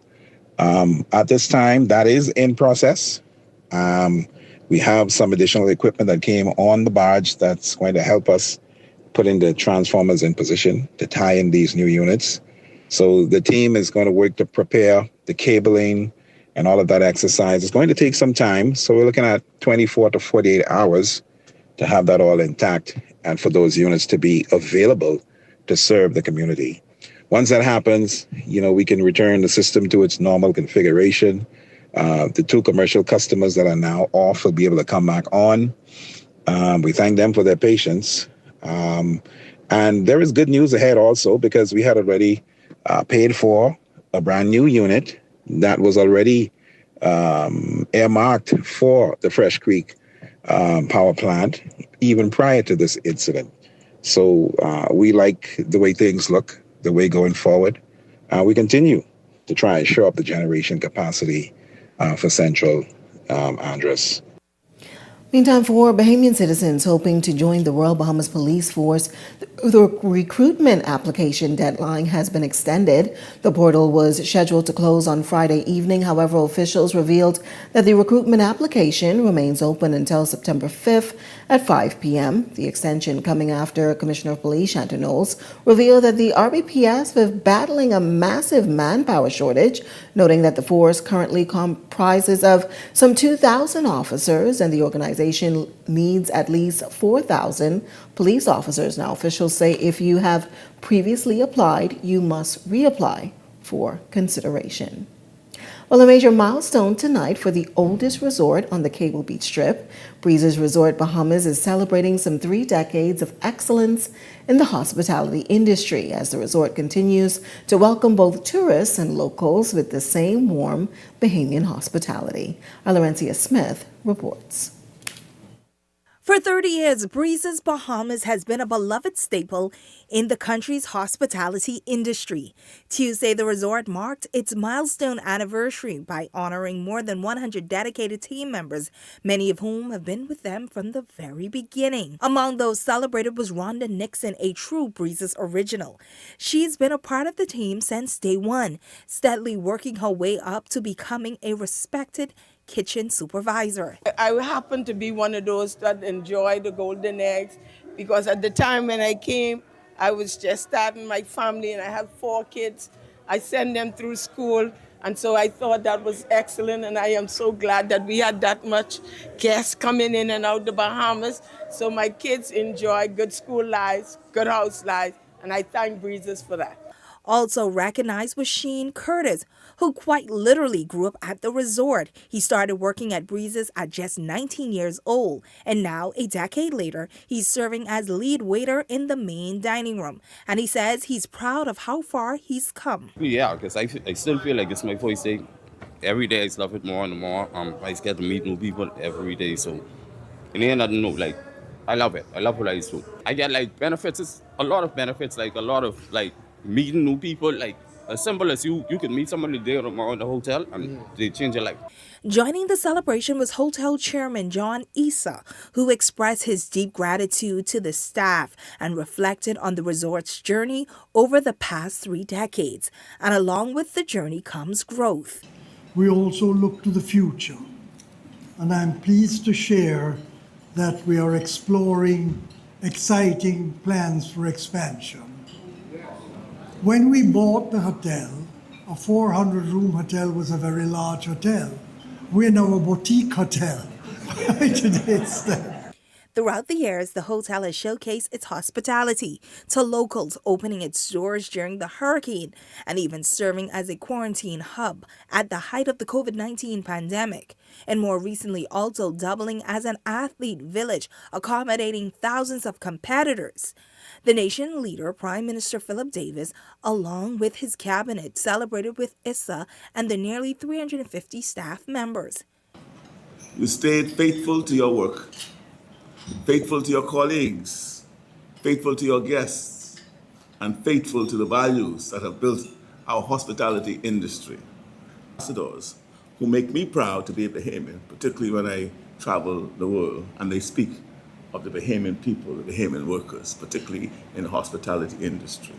At this time, that is in process. We have some additional equipment that came on the barge that's going to help us putting the transformers in position to tie in these new units. So the team is going to work to prepare the cabling and all of that exercise. It's going to take some time. So we're looking at 24 to 48 hours to have that all intact and for those units to be available to serve the community. Once that happens, we can return the system to its normal configuration. The two commercial customers that are now off will be able to come back on. We thank them for their patience. And there is good news ahead also, because we had already paid for a brand new unit that was already earmarked for the Fresh Creek power plant even prior to this incident. So we like the way things look, the way going forward. We continue to try and shore up the generation capacity for Central Andros. Meantime, for Bahamian citizens hoping to join the Royal Bahamas Police Force, the recruitment application deadline has been extended. The portal was scheduled to close on Friday evening. However, officials revealed that the recruitment application remains open until September 5th at 5 p.m. The extension coming after Commissioner of Police Shanton Knowles revealed that the RBPS is battling a massive manpower shortage, noting that the force currently comprises of some 2,000 officers and the organization needs at least 4,000 police officers. Now, officials say if you have previously applied, you must reapply for consideration. Well, a major milestone tonight for the oldest resort on the Cable Beach Strip. Breezes Resort Bahamas is celebrating some 3 decades of excellence in the hospitality industry as the resort continues to welcome both tourists and locals with the same warm Bahamian hospitality. Laurencia Smith reports. For 30 years, Breezes Bahamas has been a beloved staple in the country's hospitality industry. Tuesday, the resort marked its milestone anniversary by honoring more than 100 dedicated team members, many of whom have been with them from the very beginning. Among those celebrated was Rhonda Nixon, a true Breezes original. She's been a part of the team since day one, steadily working her way up to becoming a respected kitchen supervisor. I happen to be one of those that enjoy the golden eggs because at the time when I came, I was just starting my family and I have 4 kids. I send them through school, and so I thought that was excellent, and I am so glad that we had that much guests coming in and out the Bahamas. So my kids enjoy good school lives, good house lives, and I thank Breezes for that. Also recognized was Sheen Curtis, who quite literally grew up at the resort. He started working at Breezes at just 19 years old, and now, a decade later, he's serving as lead waiter in the main dining room. And he says he's proud of how far he's come. Yeah, because I still feel like it's my first day. Every day I love it more and more. I get to meet new people every day, so in the end, I don't know, like, I love it. I love what I do. I get, like, benefits. It's a lot of benefits, like, a lot of, like, meeting new people, like as simple as you can meet somebody there tomorrow in the hotel and they change your life. Joining the celebration was hotel chairman John Issa, who expressed his deep gratitude to the staff and reflected on the resort's journey over the past 3 decades. And along with the journey comes growth. We also look to the future, and I'm pleased to share that we are exploring exciting plans for expansion. When we bought the hotel, a 400-room hotel was a very large hotel. We're now a boutique hotel by today's standards. Throughout the years, the hotel has showcased its hospitality to locals, opening its doors during the hurricane and even serving as a quarantine hub at the height of the COVID-19 pandemic. And more recently, also doubling as an athlete village, accommodating thousands of competitors. The nation leader, Prime Minister Philip Davis, along with his cabinet, celebrated with Issa and the nearly 350 staff members. You stayed faithful to your work, faithful to your colleagues, faithful to your guests, and faithful to the values that have built our hospitality industry. Ambassadors who make me proud to be a Bahamian, particularly when I travel the world and they speak of the Bahamian people, the Bahamian workers, particularly in the hospitality industry.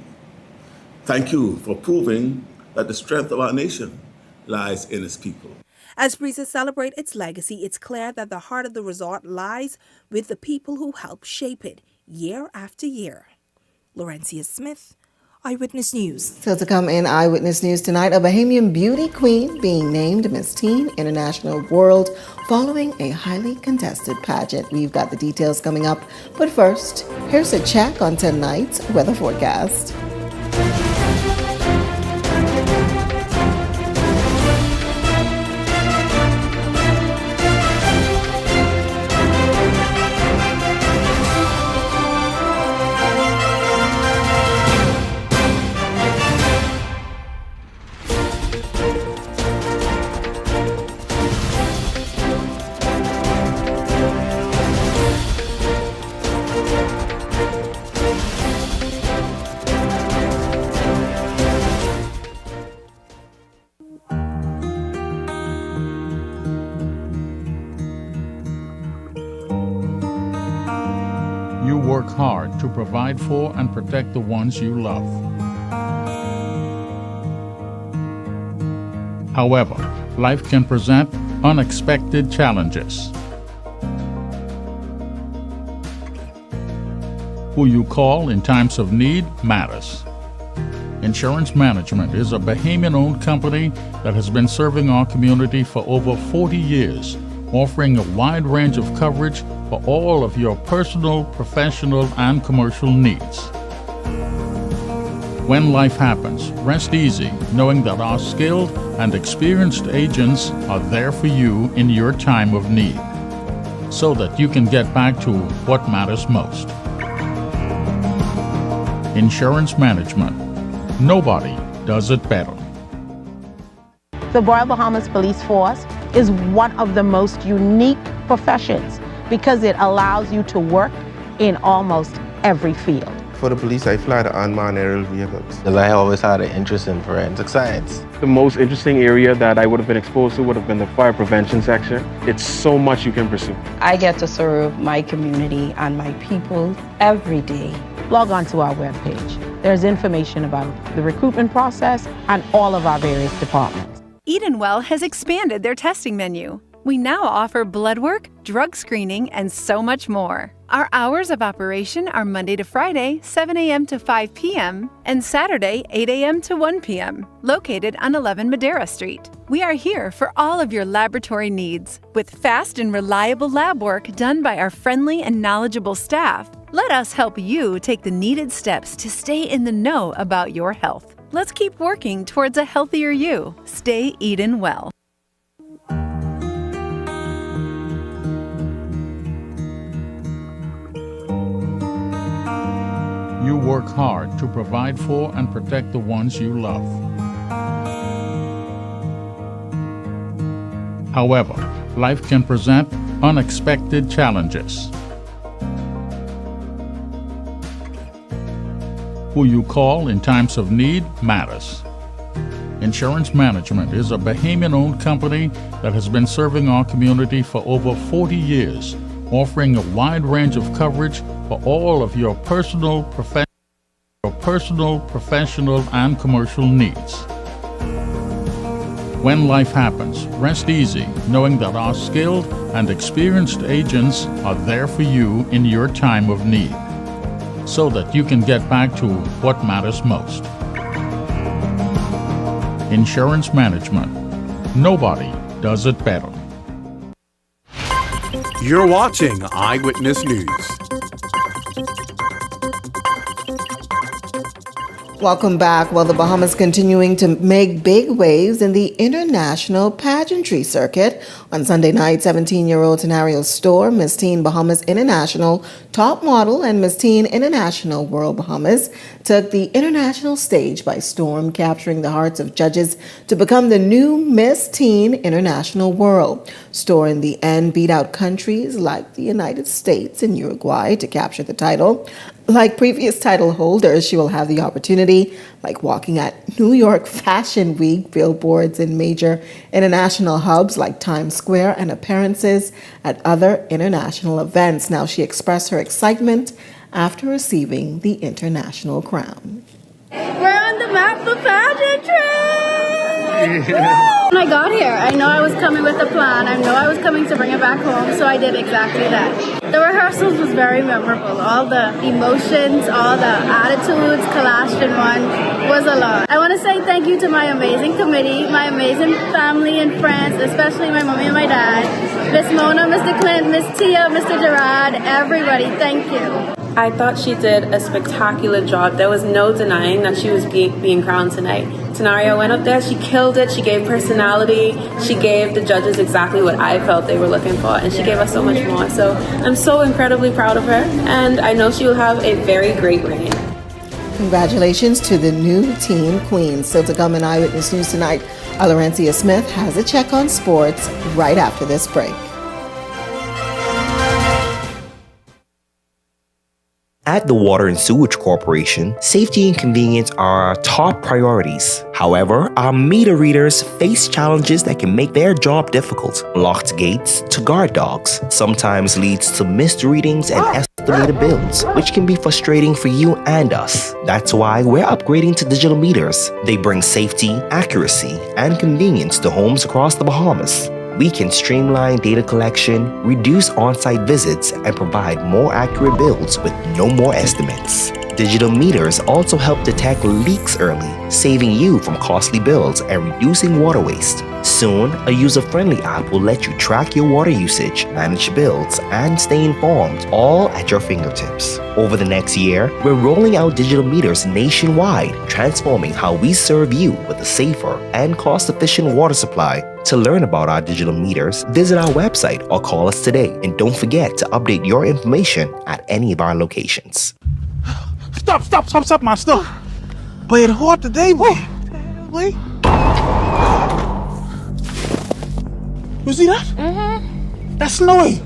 Thank you for proving that the strength of our nation lies in its people. As Breezes celebrate its legacy, it's clear that the heart of the resort lies with the people who helped shape it year after year. Laurencia Smith, Eyewitness News. Still to come in Eyewitness News tonight, a Bahamian beauty queen being named Miss Teen International World following a highly contested pageant. We've got the details coming up. But first, here's a check on tonight's weather forecast. work hard to provide for and protect the ones you love. However, life can present unexpected challenges. Who you call in times of need matters. Insurance Management is a Bahamian-owned company that has been serving our community for over 40 years, offering a wide range of coverage for all of your personal, professional, and commercial needs. When life happens, rest easy knowing that our skilled and experienced agents are there for you in your time of need, so that you can get back to what matters most. Insurance Management. Nobody does it better. The Royal Bahamas Police Force is one of the most unique professions because it allows you to work in almost every field. For the police, I fly the unmanned aerial vehicles. Because I always had an interest in forensic science. The most interesting area that I would have been exposed to would have been the fire prevention section. It's so much you can pursue. I get to serve my community and my people every day. Log on to our webpage. There's information about the recruitment process and all of our various departments. Edenwell has expanded their testing menu. We now offer blood work, drug screening, and so much more. Our hours of operation are Monday to Friday, 7 a.m. to 5 p.m., and Saturday, 8 a.m. to 1 p.m., located on 11 Madeira Street. We are here for all of your laboratory needs, with fast and reliable lab work done by our friendly and knowledgeable staff. Let us help you take the needed steps to stay in the know about your health. Let's keep working towards a healthier you. Stay Eden well. You work hard to provide for and protect the ones you love. However, life can present unexpected challenges. Who you call in times of need matters. Insurance Management is a Bahamian-owned company that has been serving our community for over 40 years, offering a wide range of coverage for all of your personal, professional, and commercial needs. When life happens, rest easy knowing that our skilled and experienced agents are there for you in your time of need, so that you can get back to what matters most. Insurance Management. Nobody does it better. You're watching Eyewitness News. Welcome back. Well, the Bahamas continuing to make big waves in the international pageantry circuit. On Sunday night, 17-year-old Tenario Storr, Miss Teen Bahamas International Top Model and Miss Teen International World Bahamas, took the international stage by storm, capturing the hearts of judges to become the new Miss Teen International World. Storr in the end beat out countries like the United States and Uruguay to capture the title. Like previous title holders, she will have the opportunity, like walking at New York Fashion Week, billboards in major international hubs like Times Square, and appearances at other international events. Now, she expressed her excitement after receiving the international crown. We're on the map for pageantry! When I got here, I know I was coming with a plan. I know I was coming to bring it back home, so I did exactly that. The rehearsals was very memorable. All the emotions, all the attitudes clashed in one was a lot. I want to say thank you to my amazing committee, my amazing family and friends, especially my mommy and my dad, Miss Mona, Mr. Clint, Miss Tia, Mr. Gerard, everybody, thank you. I thought she did a spectacular job. There was no denying that she was being crowned tonight. Tenario went up there, she killed it, she gave personality, she gave the judges exactly what I felt they were looking for, and she gave us so much more. So I'm so incredibly proud of her, and I know she will have a very great reign. Congratulations to the new teen queen. Still to come in Eyewitness News tonight, Alorencia Smith has a check on sports right after this break. At the Water and Sewage Corporation, safety and convenience are our top priorities. However, our meter readers face challenges that can make their job difficult. Locked gates to guard dogs sometimes leads to missed readings and estimated bills, which can be frustrating for you and us. That's why we're upgrading to digital meters. They bring safety, accuracy, and convenience to homes across the Bahamas. We can streamline data collection, reduce on-site visits, and provide more accurate bills with no more estimates. Digital meters also help detect leaks early, saving you from costly bills and reducing water waste. Soon, a user-friendly app will let you track your water usage, manage bills, and stay informed, all at your fingertips. Over the next year, we're rolling out digital meters nationwide, transforming how we serve you with a safer and cost-efficient water supply. To learn about our digital meters, visit our website or call us today. And don't forget to update your information at any of our locations. Stop, man, stop. Boy, it's hot today, boy. Boy. You see that? Mm-hmm. That's snowing.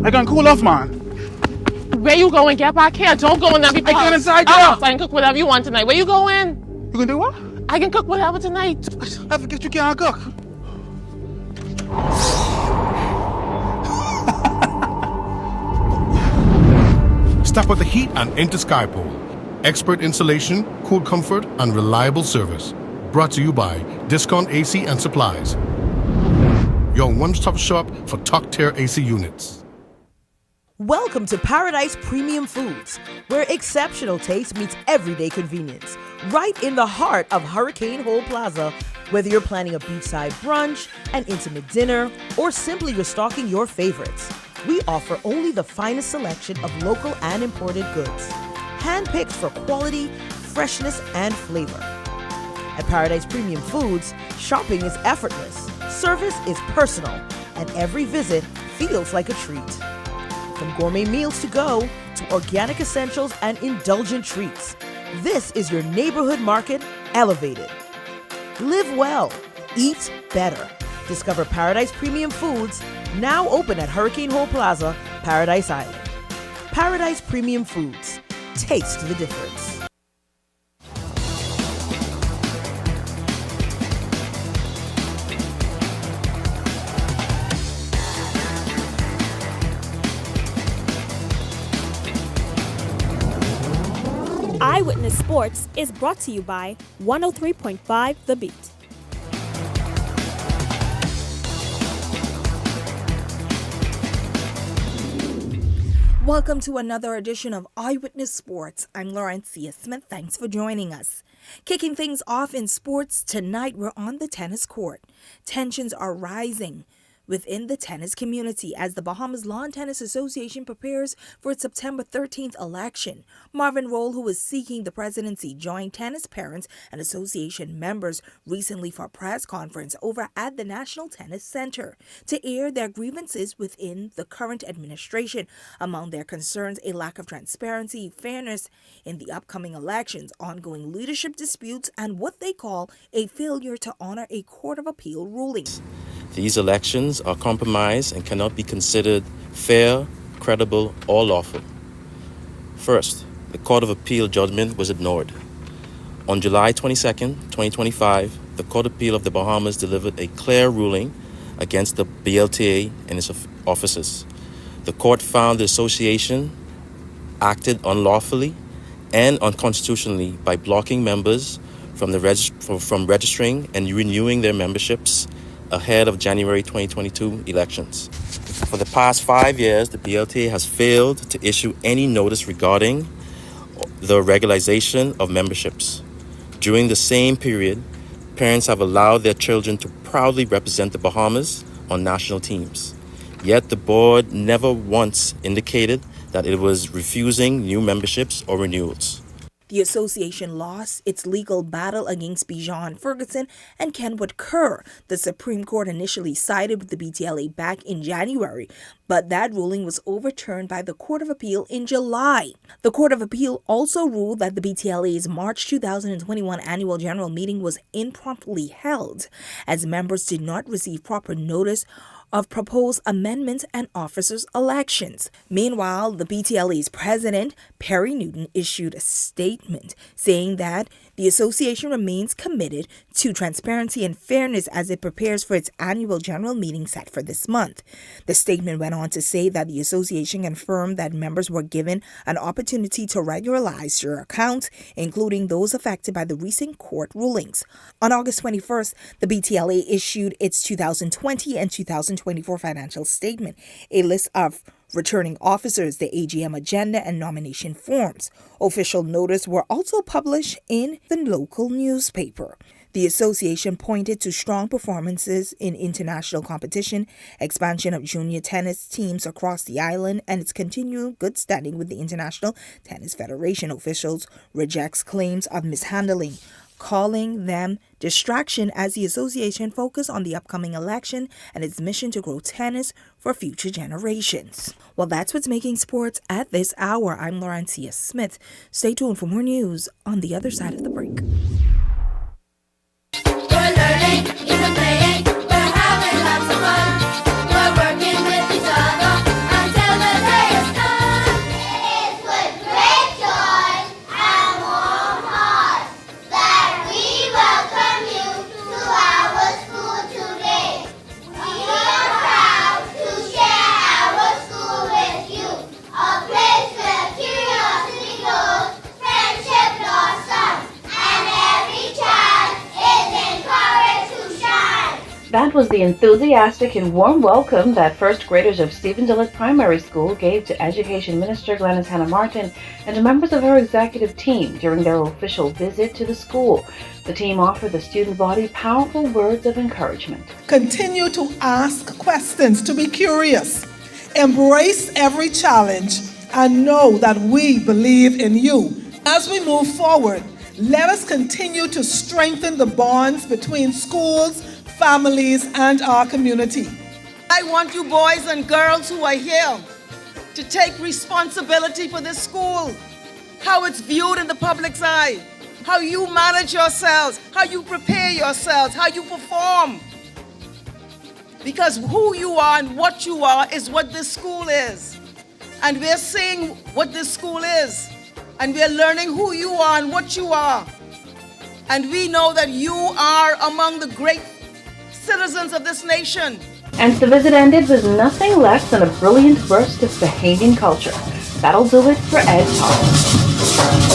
I can cool off, man. Where you going? Get back here. Don't go in there. I get inside there. I can cook whatever you want tonight. Where you going? You gonna do what? I can cook whatever tonight. I forget you can't cook. Step out the heat and enter Skypole. Expert installation, cool comfort, and reliable service. Brought to you by Discount AC and Supplies. Your one-stop shop for top-tier AC units. Welcome to Paradise Premium Foods, where exceptional taste meets everyday convenience. Right in the heart of Hurricane Hole Plaza, whether you're planning a beachside brunch, an intimate dinner, or simply restocking your favorites, we offer only the finest selection of local and imported goods, handpicked for quality, freshness, and flavor. At Paradise Premium Foods, shopping is effortless, service is personal, and every visit feels like a treat. From gourmet meals to go to organic essentials and indulgent treats, this is your neighborhood market elevated. Live well, eat better. Discover Paradise Premium Foods, now open at Hurricane Hole Plaza, Paradise Island. Paradise Premium Foods. Taste the difference. Eyewitness Sports is brought to you by 103.5 The Beat. Welcome to another edition of Eyewitness Sports. I'm Laurencia Smith. Thanks for joining us. Kicking things off in sports tonight, we're on the tennis court. Tensions are rising within the tennis community as the Bahamas Lawn Tennis Association prepares for its September 13th election. Marvin Roll, who is seeking the presidency, joined tennis parents and association members recently for a press conference over at the National Tennis Center to air their grievances within the current administration. Among their concerns, a lack of transparency, fairness in the upcoming elections, ongoing leadership disputes, and what they call a failure to honor a Court of Appeal ruling. These elections are compromised and cannot be considered fair, credible, or lawful. First, the Court of Appeal judgment was ignored. On July 22, 2025, the Court of Appeal of the Bahamas delivered a clear ruling against the BLTA and its officers. The court found the association acted unlawfully and unconstitutionally by blocking members from registering and renewing their memberships ahead of January 2022 elections. For the past 5 years, the BLTA has failed to issue any notice regarding the regularization of memberships. During the same period, parents have allowed their children to proudly represent the Bahamas on national teams. Yet the board never once indicated that it was refusing new memberships or renewals. The association lost its legal battle against Bijan Ferguson and Kenwood Kerr. The Supreme Court initially sided with the BTLA back in January, but that ruling was overturned by the Court of Appeal in July. The Court of Appeal also ruled that the BTLA's March 2021 annual general meeting was improperly held, as members did not receive proper notice of proposed amendments and officers' elections. Meanwhile, the BTLA's president, Perry Newton, issued a statement saying that the association remains committed to transparency and fairness as it prepares for its annual general meeting set for this month. The statement went on to say that the association confirmed that members were given an opportunity to regularize their accounts, including those affected by the recent court rulings. On August 21st, the BTLA issued its 2020 and 2024 financial statement, a list of returning officers, the AGM agenda, and nomination forms. Official notices were also published in the local newspaper. The association pointed to strong performances in international competition, expansion of junior tennis teams across the island, and its continued good standing with the International Tennis Federation. Officials rejects claims of mishandling, calling them distraction as the association focused on the upcoming election and its mission to grow tennis for future generations. Well, that's what's making sports at this hour. I'm Laurentia Smith. Stay tuned for more news on the other side of the break. We're learning, even playing, we're having lots of fun. We're working with each other until the day is done. It's with great joy and warm hearts that we welcome you to our school today. We are proud to share our school with you, a place where curiosity grows, friendship blossoms, and every child is encouraged to shine. That was the enthusiastic and warm welcome that first graders of Stephen Dillard Primary School gave to Education Minister Glenys Hannah Martin and members of her executive team during their official visit to the school. The team offered the student body powerful words of encouragement. Continue to ask questions, to be curious. Embrace every challenge and know that we believe in you. As we move forward, let us continue to strengthen the bonds between schools, families, and our community. I want you boys and girls who are here to take responsibility for this school, how it's viewed in the public's eye, how you manage yourselves, how you prepare yourselves, how you perform. Because who you are and what you are is what this school is. And we're seeing what this school is. And we're learning who you are and what you are. And we know that you are among the great citizens of this nation. And the visit ended with nothing less than a brilliant burst of Bahamian culture. That'll do it for Ed Talk.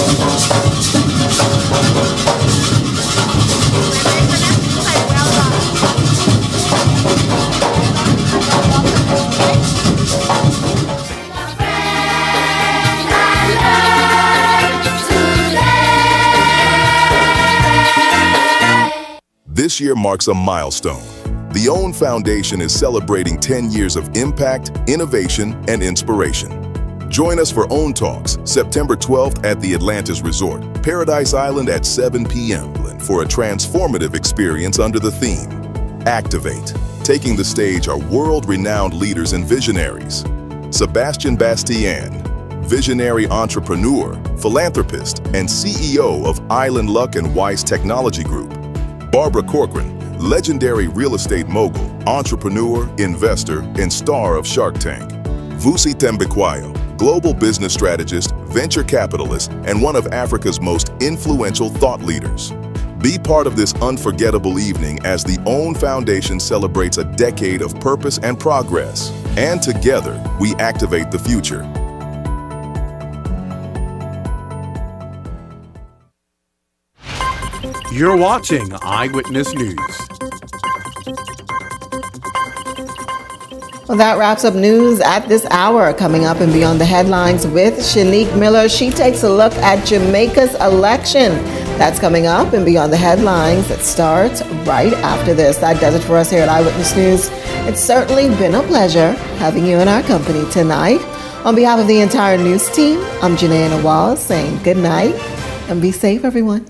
This year marks a milestone. The OWN Foundation is celebrating 10 years of impact, innovation, and inspiration. Join us for OWN Talks, September 12th at the Atlantis Resort, Paradise Island at 7 p.m. for a transformative experience under the theme, Activate. Taking the stage are world-renowned leaders and visionaries. Sebastian Bastian, visionary entrepreneur, philanthropist, and CEO of Island Luck and Weiss Technology Group. Barbara Corcoran, legendary real estate mogul, entrepreneur, investor, and star of Shark Tank. Vusi Tembekwayo, global business strategist, venture capitalist, and one of Africa's most influential thought leaders. Be part of this unforgettable evening as the OWN Foundation celebrates a decade of purpose and progress. And together, we activate the future. You're watching Eyewitness News. Well, that wraps up news at this hour. Coming up and beyond the headlines with Shanique Miller. She takes a look at Jamaica's election. That's coming up and beyond the headlines. It starts right after this. That does it for us here at Eyewitness News. It's certainly been a pleasure having you in our company tonight. On behalf of the entire news team, I'm Janae Nawaz saying good night and be safe, everyone.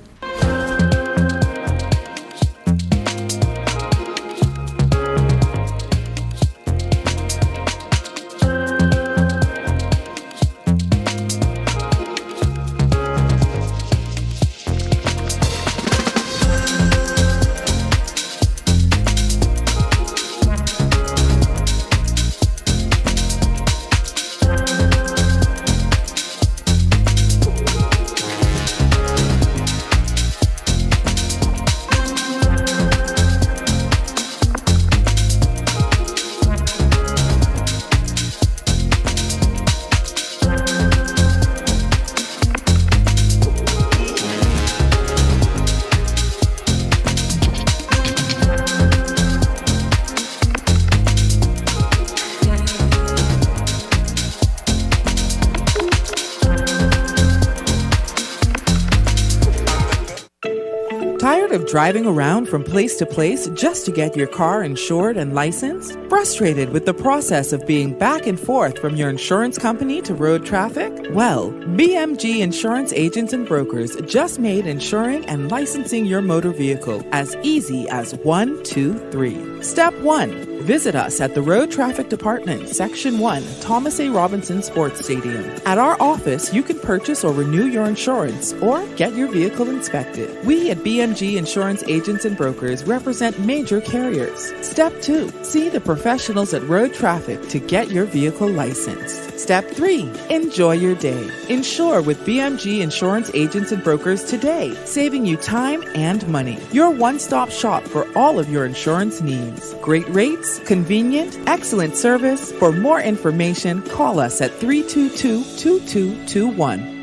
Tired of driving around from place to place just to get your car insured and licensed? Frustrated with the process of being back and forth from your insurance company to road traffic? Well, BMG Insurance Agents and Brokers just made insuring and licensing your motor vehicle as easy as 1, 2, 3. Step 1. Visit us at the Road Traffic Department, Section 1, Thomas A. Robinson Sports Stadium. At our office, you can purchase or renew your insurance or get your vehicle inspected. We at BMG Insurance Agents and Brokers represent major carriers. Step 2. See the professionals at Road Traffic to get your vehicle licensed. Step 3. Enjoy your day. Insure with BMG Insurance Agents and Brokers today, saving you time and money. Your one-stop shop for all of your insurance needs. Great rates, convenient, excellent service. For more information, call us at 322-2221.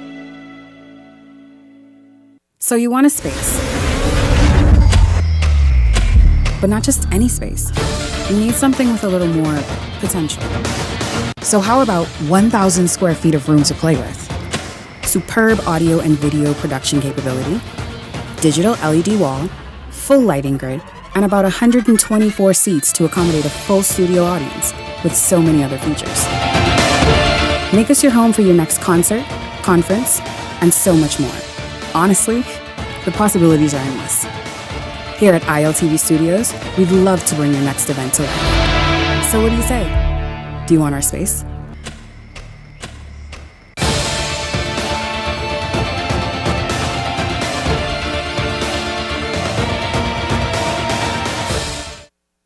So you want a space, but not just any space. You need something with a little more potential. So how about 1,000 square feet of room to play with? Superb audio and video production capability, digital LED wall, full lighting grid, and about 124 seats to accommodate a full studio audience with so many other features. Make us your home for your next concert, conference, and so much more. Honestly, the possibilities are endless. Here at ILTV Studios, we'd love to bring your next event to life. So what do you say? Do you want our space?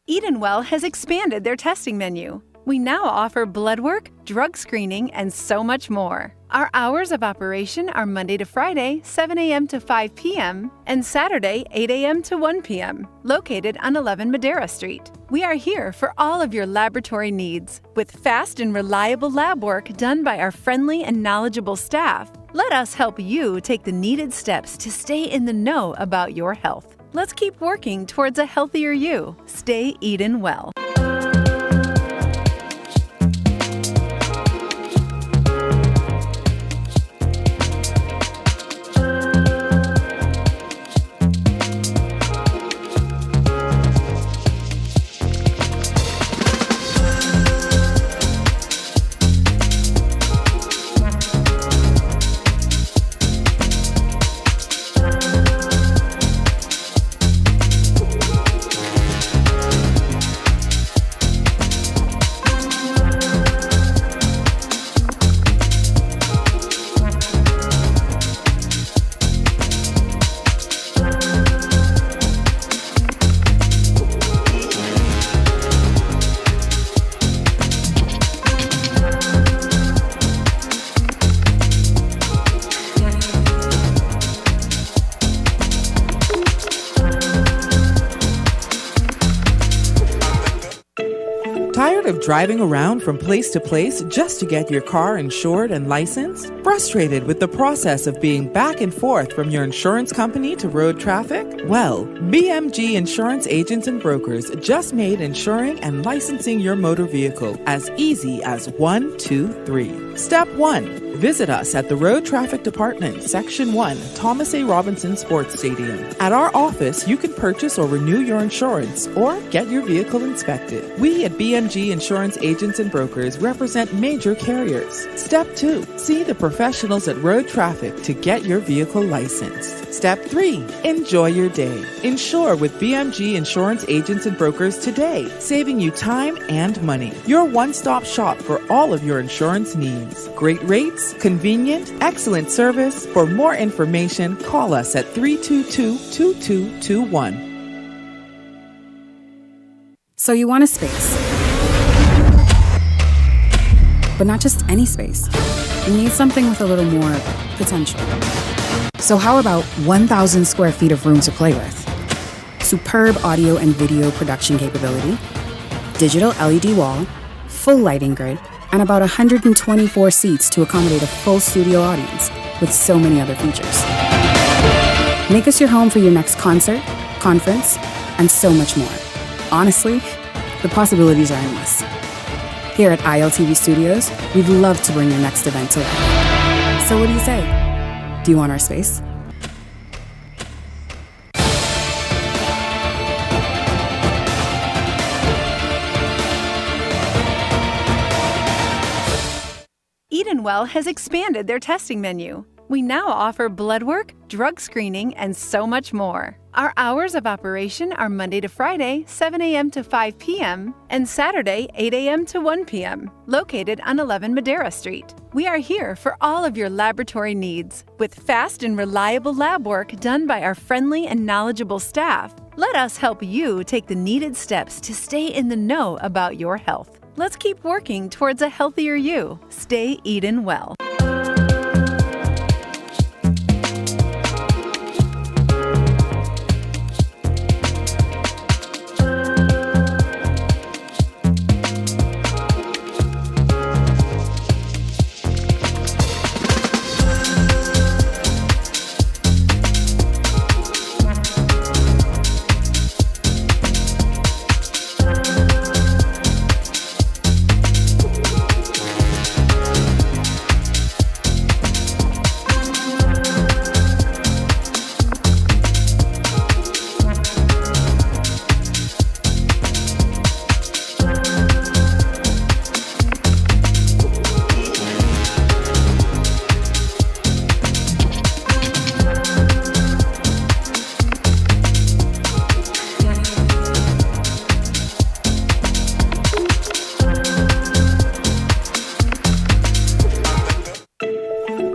Edenwell has expanded their testing menu. We now offer blood work, drug screening, and so much more. Our hours of operation are Monday to Friday, 7 a.m. to 5 p.m., and Saturday, 8 a.m. to 1 p.m., located on 11 Madera Street. We are here for all of your laboratory needs, with fast and reliable lab work done by our friendly and knowledgeable staff. Let us help you take the needed steps to stay in the know about your health. Let's keep working towards a healthier you. Stay Eden well. Tired of driving around from place to place just to get your car insured and licensed? Frustrated with the process of being back and forth from your insurance company to road traffic? Well, BMG Insurance Agents and Brokers just made insuring and licensing your motor vehicle as easy as 1, 2, 3. Step 1. Visit us at the Road Traffic Department, Section 1, Thomas A. Robinson Sports Stadium. At our office, you can purchase or renew your insurance or get your vehicle inspected. We at BMG Insurance Agents and Brokers represent major carriers. Step 2. See the professionals at Road Traffic to get your vehicle licensed. Step 3. Enjoy your day. Insure with BMG Insurance Agents and Brokers today, saving you time and money. Your one-stop shop for all of your insurance needs. Great rates, convenient, excellent service. For more information, call us at 322-2221. So you want a space, but not just any space. You need something with a little more potential. So how about 1,000 square feet of room to play with? Superb audio and video production capability, digital LED wall, full lighting grid, and about 124 seats to accommodate a full studio audience with so many other features. Make us your home for your next concert, conference, and so much more. Honestly, the possibilities are endless. Here at ILTV Studios, we'd love to bring your next event to life. So what do you say? Do you want our space? Well has expanded their testing menu. We now offer blood work, drug screening, and so much more. Our hours of operation are Monday to Friday, 7 a.m. to 5 p.m., and Saturday, 8 a.m. to 1 p.m., located on 11 Madeira Street. We are here for all of your laboratory needs, with fast and reliable lab work done by our friendly and knowledgeable staff. Let us help you take the needed steps to stay in the know about your health. Let's keep working towards a healthier you. Stay eatin' well.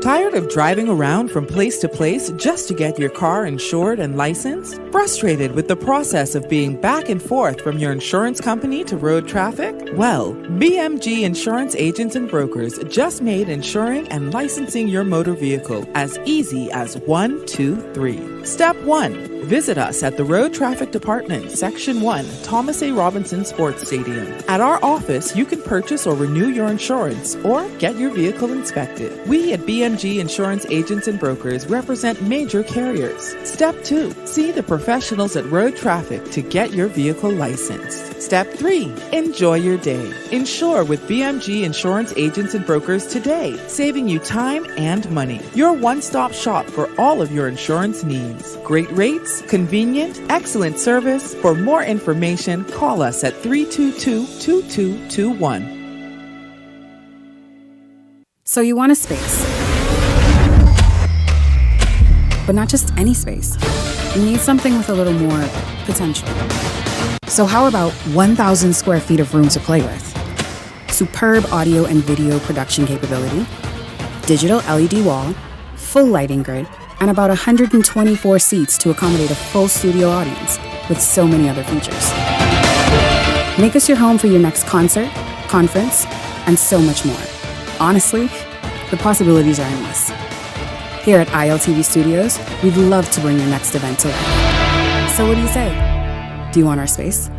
Tired of driving around from place to place just to get your car insured and licensed? Frustrated with the process of being back and forth from your insurance company to road traffic? Well, BMG Insurance Agents and Brokers just made insuring and licensing your motor vehicle as easy as 1, 2, 3. Step 1. Visit us at the Road Traffic Department, Section 1, Thomas A. Robinson Sports Stadium. At our office, you can purchase or renew your insurance or get your vehicle inspected. We at BMG Insurance Agents and Brokers represent major carriers. Step 2. See the professionals at Road Traffic to get your vehicle licensed. Step 3. Enjoy your day. Insure with BMG Insurance Agents and Brokers today, saving you time and money. Your one-stop shop for all of your insurance needs. Great rates, convenient, excellent service. For more information, call us at 322-2221. So you want a space, but not just any space. You need something with a little more potential. So how about 1,000 square feet of room to play with? Superb audio and video production capability, digital LED wall, full lighting grid, and about 124 seats to accommodate a full studio audience with so many other features. Make us your home for your next concert, conference, and so much more. Honestly, the possibilities are endless. Here at ILTV Studios, we'd love to bring your next event to life. So what do you say? Do you want our space?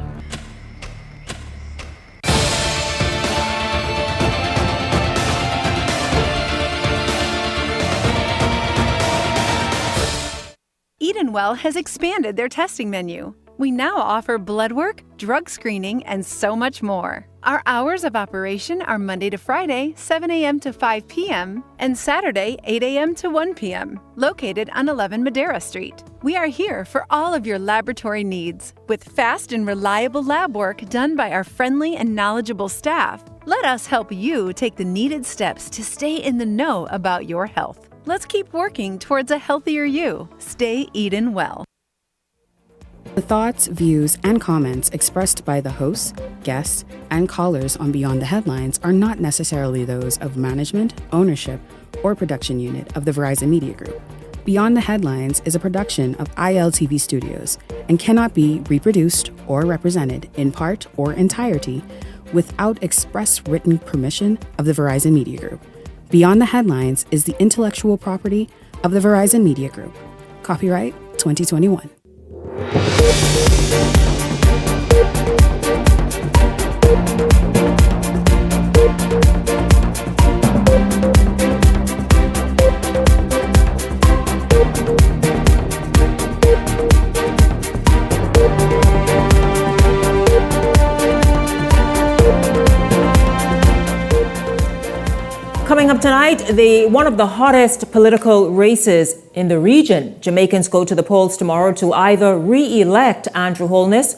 Well has expanded their testing menu. We now offer blood work, drug screening, and so much more. Our hours of operation are Monday to Friday, 7 a.m. to 5 p.m., and Saturday, 8 a.m. to 1 p.m., located on 11 Madeira Street. We are here for all of your laboratory needs, with fast and reliable lab work done by our friendly and knowledgeable staff. Let us help you take the needed steps to stay in the know about your health. Let's keep working towards a healthier you. Stay eatin' well. The thoughts, views, and comments expressed by the hosts, guests, and callers on Beyond the Headlines are not necessarily those of management, ownership, or production unit of the Verizon Media Group. Beyond the Headlines is a production of ILTV Studios and cannot be reproduced or represented in part or entirety without express written permission of the Verizon Media Group. Beyond the Headlines is the intellectual property of the Verizon Media Group. Copyright 2021. Coming up tonight, one of the hottest political races in the region. Jamaicans go to the polls tomorrow to either re-elect Andrew Holness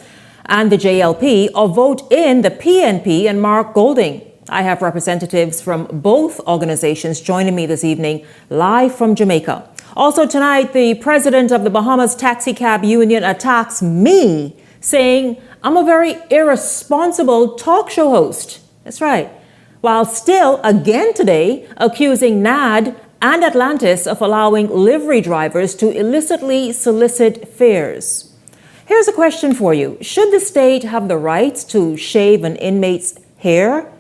and the JLP or vote in the PNP and Mark Golding. I have representatives from both organizations joining me this evening, live from Jamaica. Also tonight, the president of the Bahamas Taxi Cab Union attacks me, saying I'm a very irresponsible talk show host. That's right. While still, again today, accusing NAD and Atlantis of allowing livery drivers to illicitly solicit fares. Here's a question for you. Should the state have the right to shave an inmate's hair?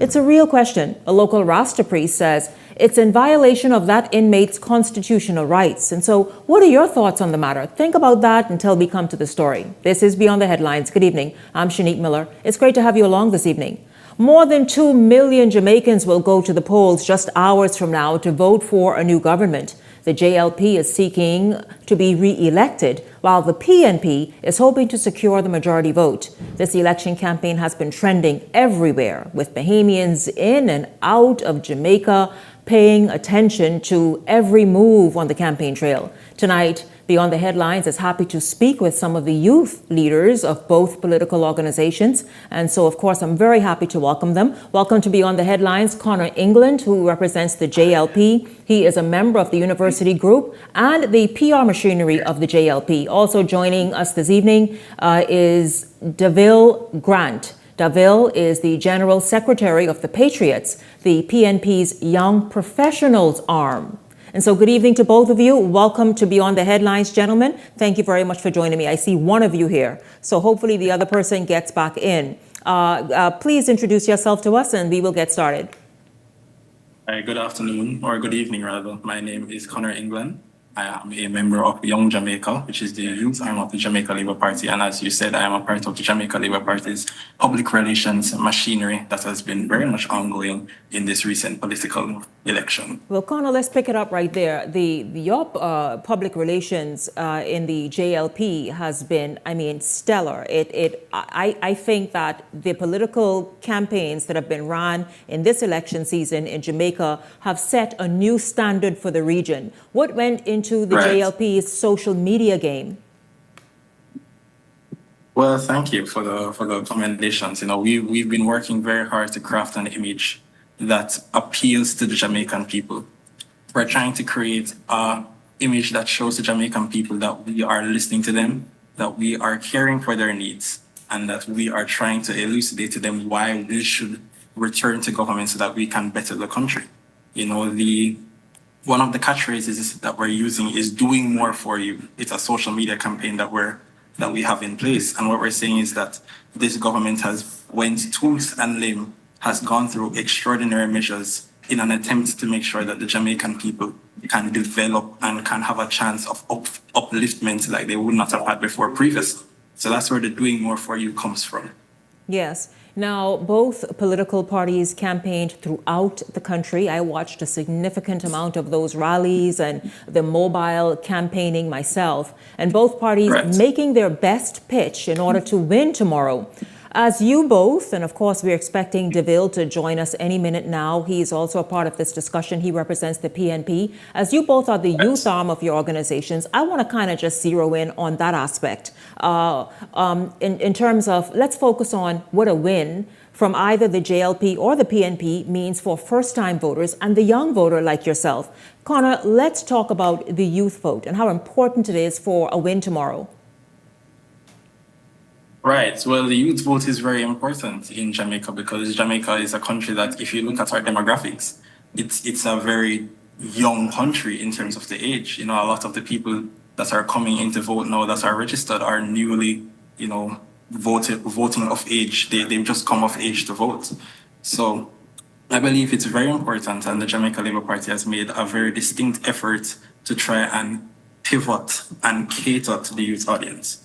It's a real question. A local Rasta priest says it's in violation of that inmate's constitutional rights. And so what are your thoughts on the matter? Think about that until we come to the story. This is Beyond the Headlines. Good evening. I'm Shanique Miller. It's great to have you along this evening. More than 2 million Jamaicans will go to the polls just hours from now to vote for a new government. The JLP is seeking to be re-elected, while the PNP is hoping to secure the majority vote. This election campaign has been trending everywhere, with Bahamians in and out of Jamaica paying attention to every move on the campaign trail. Tonight, Beyond the Headlines is happy to speak with some of the youth leaders of both political organizations. And so, of course, I'm very happy to welcome them. Welcome to Beyond the Headlines, Connor England, who represents the JLP. He is a member of the university group and the PR machinery of the JLP. Also joining us this evening is Deville Grant. Deville is the General Secretary of the Patriots, the PNP's Young Professionals arm. And so good evening to both of you. Welcome to Beyond the Headlines, gentlemen. Thank you very much for joining me. I see one of you here, so hopefully the other person gets back in. Please introduce yourself to us and we will get started. Hi, good afternoon, or good evening rather. My name is Connor England. I am a member of Young Jamaica, which is the youth arm of the Jamaica Labour Party. And as you said, I am a part of the Jamaica Labour Party's public relations machinery that has been very much ongoing in this recent political election. Well, Connor, let's pick it up right there. Your public relations in the JLP has been, stellar. I think that the political campaigns that have been run in this election season in Jamaica have set a new standard for the region. What went into the JLP's social media game? Well, thank you for the commendations. You know, we've been working very hard to craft an image that appeals to the Jamaican people. We're trying to create an image that shows the Jamaican people that we are listening to them, that we are caring for their needs, and that we are trying to elucidate to them why we should return to government so that we can better the country. You know, one of the catchphrases that we're using is doing more for you. It's a social media campaign that we have in place. And what we're saying is that this government has went tooth and limb, has gone through extraordinary measures in an attempt to make sure that the Jamaican people can develop and can have a chance of upliftment like they would not have had before previously. So that's where the doing more for you comes from. Yes. Now, both political parties campaigned throughout the country. I watched a significant amount of those rallies and the mobile campaigning myself, and both parties making their best pitch in order to win tomorrow. As you both, and of course we're expecting Deville to join us any minute now. He is also a part of this discussion. He represents the PNP. As you both are the youth arm of your organizations, I want to kind of just zero in on that aspect. In terms of, let's focus on what a win from either the JLP or the PNP means for first-time voters and the young voter like yourself. Connor, let's talk about the youth vote and how important it is for a win tomorrow. Right. Well, the youth vote is very important in Jamaica because Jamaica is a country that, if you look at our demographics, it's a very young country in terms of the age. You know, a lot of the people that are coming in to vote now that are registered are newly, voting of age. They've just come of age to vote. So I believe it's very important, and the Jamaica Labour Party has made a very distinct effort to try and pivot and cater to the youth audience.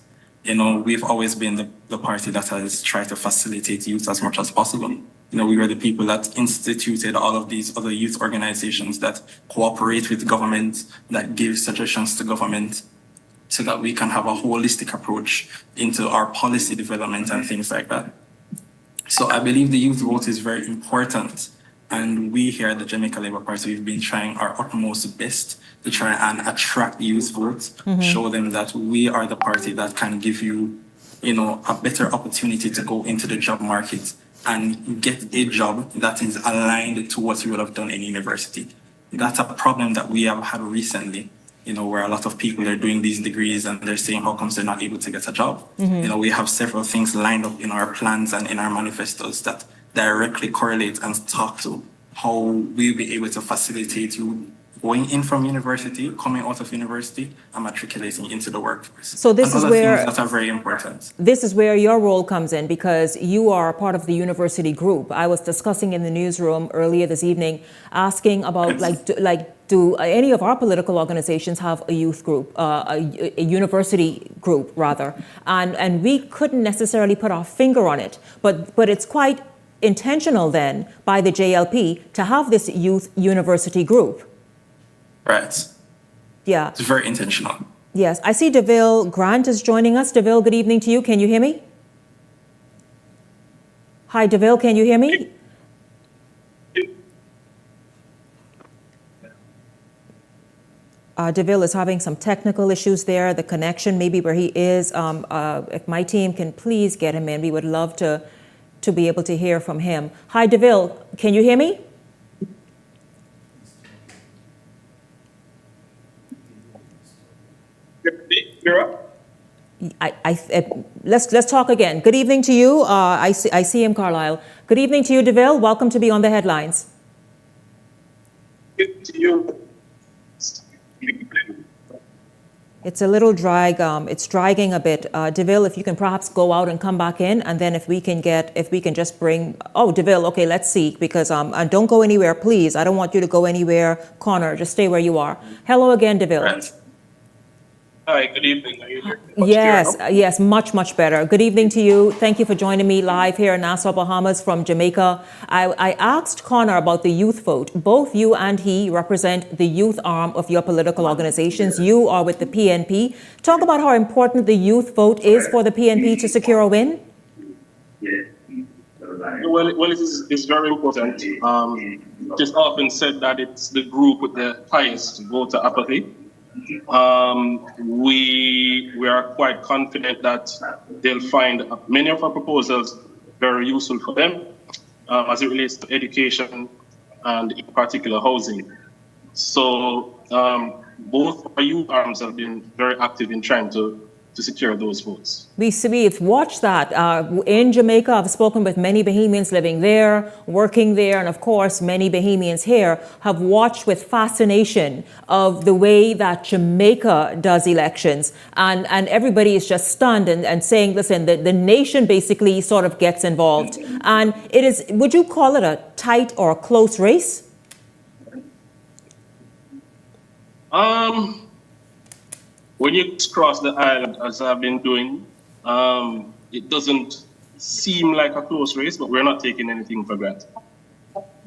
You know, we've always been the party that has tried to facilitate youth as much as possible. You know, we were the people that instituted all of these other youth organizations that cooperate with government, that give suggestions to government, so that we can have a holistic approach into our policy development and things like that. So I believe the youth vote is very important. And we here at the Jamaica Labour Party, we've been trying our utmost best to try and attract youth votes, show them that we are the party that can give you, a better opportunity to go into the job market and get a job that is aligned to what you would have done in university. That's a problem that we have had recently, where a lot of people are doing these degrees and they're saying, how comes they're not able to get a job? We have several things lined up in our plans and in our manifestos that directly correlate and talk to how we'll be able to facilitate you going in from university, coming out of university, and matriculating into the workforce. So this and is other where things that are very important. This is where your role comes in, because you are part of the university group. I was discussing in the newsroom earlier this evening, asking about do any of our political organizations have a youth group, a university group rather, and we couldn't necessarily put our finger on it, but it's quite intentional then by the JLP to have this youth university group. Right. Yeah. It's very intentional. Yes. I see DeVille Grant is joining us. DeVille, good evening to you. Can you hear me? Hi, DeVille, can you hear me? DeVille is having some technical issues there. The connection, maybe where he is. If my team can please get him in, we would love to be able to hear from him. Hi, DeVille, can you hear me? Let's talk again. Good evening to you. I see him, Carlisle. Good evening to you, DeVille. Welcome to Be on the Headlines. Good to you. It's a little it's dragging a bit. DeVille, if you can perhaps go out and come back in, and then if we can just bring, DeVille, okay, let's see, because and don't go anywhere, please. I don't want you to go anywhere, Connor, just stay where you are. Hello again, DeVille. Right. Hi, good evening. Are you here? Yes, much better. Good evening to you. Thank you for joining me live here in Nassau, Bahamas from Jamaica. I asked Connor about the youth vote. Both you and he represent the youth arm of your political organizations. You are with the PNP. Talk about how important the youth vote is for the PNP to secure a win. Well, it's very important. It is often said that it's the group with the highest voter apathy. We are quite confident that they'll find many of our proposals very useful for them as it relates to education and in particular housing. So both our youth arms have been very active in trying to secure those votes. We've watched that. In Jamaica, I've spoken with many Bahamians living there, working there, and of course, many Bahamians here have watched with fascination of the way that Jamaica does elections. And everybody is just stunned and saying, listen, the nation basically sort of gets involved. And it is, would you call it a tight or a close race? When you cross the island, as I've been doing, it doesn't seem like a close race, but we're not taking anything for granted.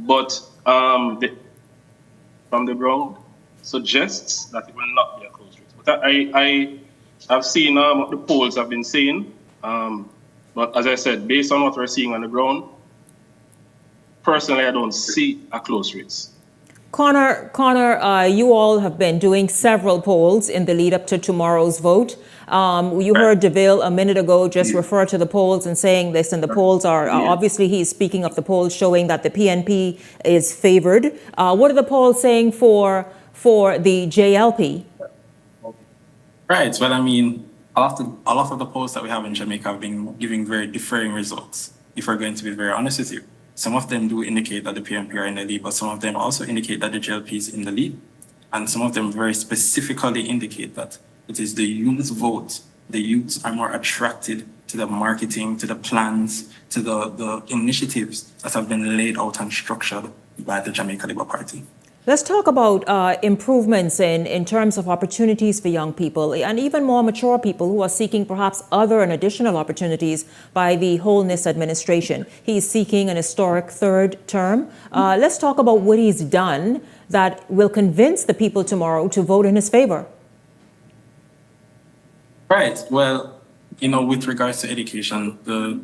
But from the ground suggests that it will not be a close race. But I've seen what the polls have been saying. But as I said, based on what we're seeing on the ground, personally, I don't see a close race. Connor, you all have been doing several polls in the lead up to tomorrow's vote. You heard DeVille a minute ago just refer to the polls and saying this, and the polls are, obviously he's speaking of the polls showing that the PNP is favored. What are the polls saying for the JLP? Right, well, I mean, a lot of the polls that we have in Jamaica have been giving very differing results, if we're going to be very honest with you. Some of them do indicate that the PNP are in the lead, but some of them also indicate that the JLP is in the lead. And some of them very specifically indicate that it is the youth vote. The youths are more attracted to the marketing, to the plans, to the initiatives that have been laid out and structured by the Jamaica Labour Party. Let's talk about improvements in terms of opportunities for young people and even more mature people who are seeking perhaps other and additional opportunities by the Holness administration. He's seeking an historic third term. Let's talk about what he's done that will convince the people tomorrow to vote in his favor. Right. Well, with regards to education, the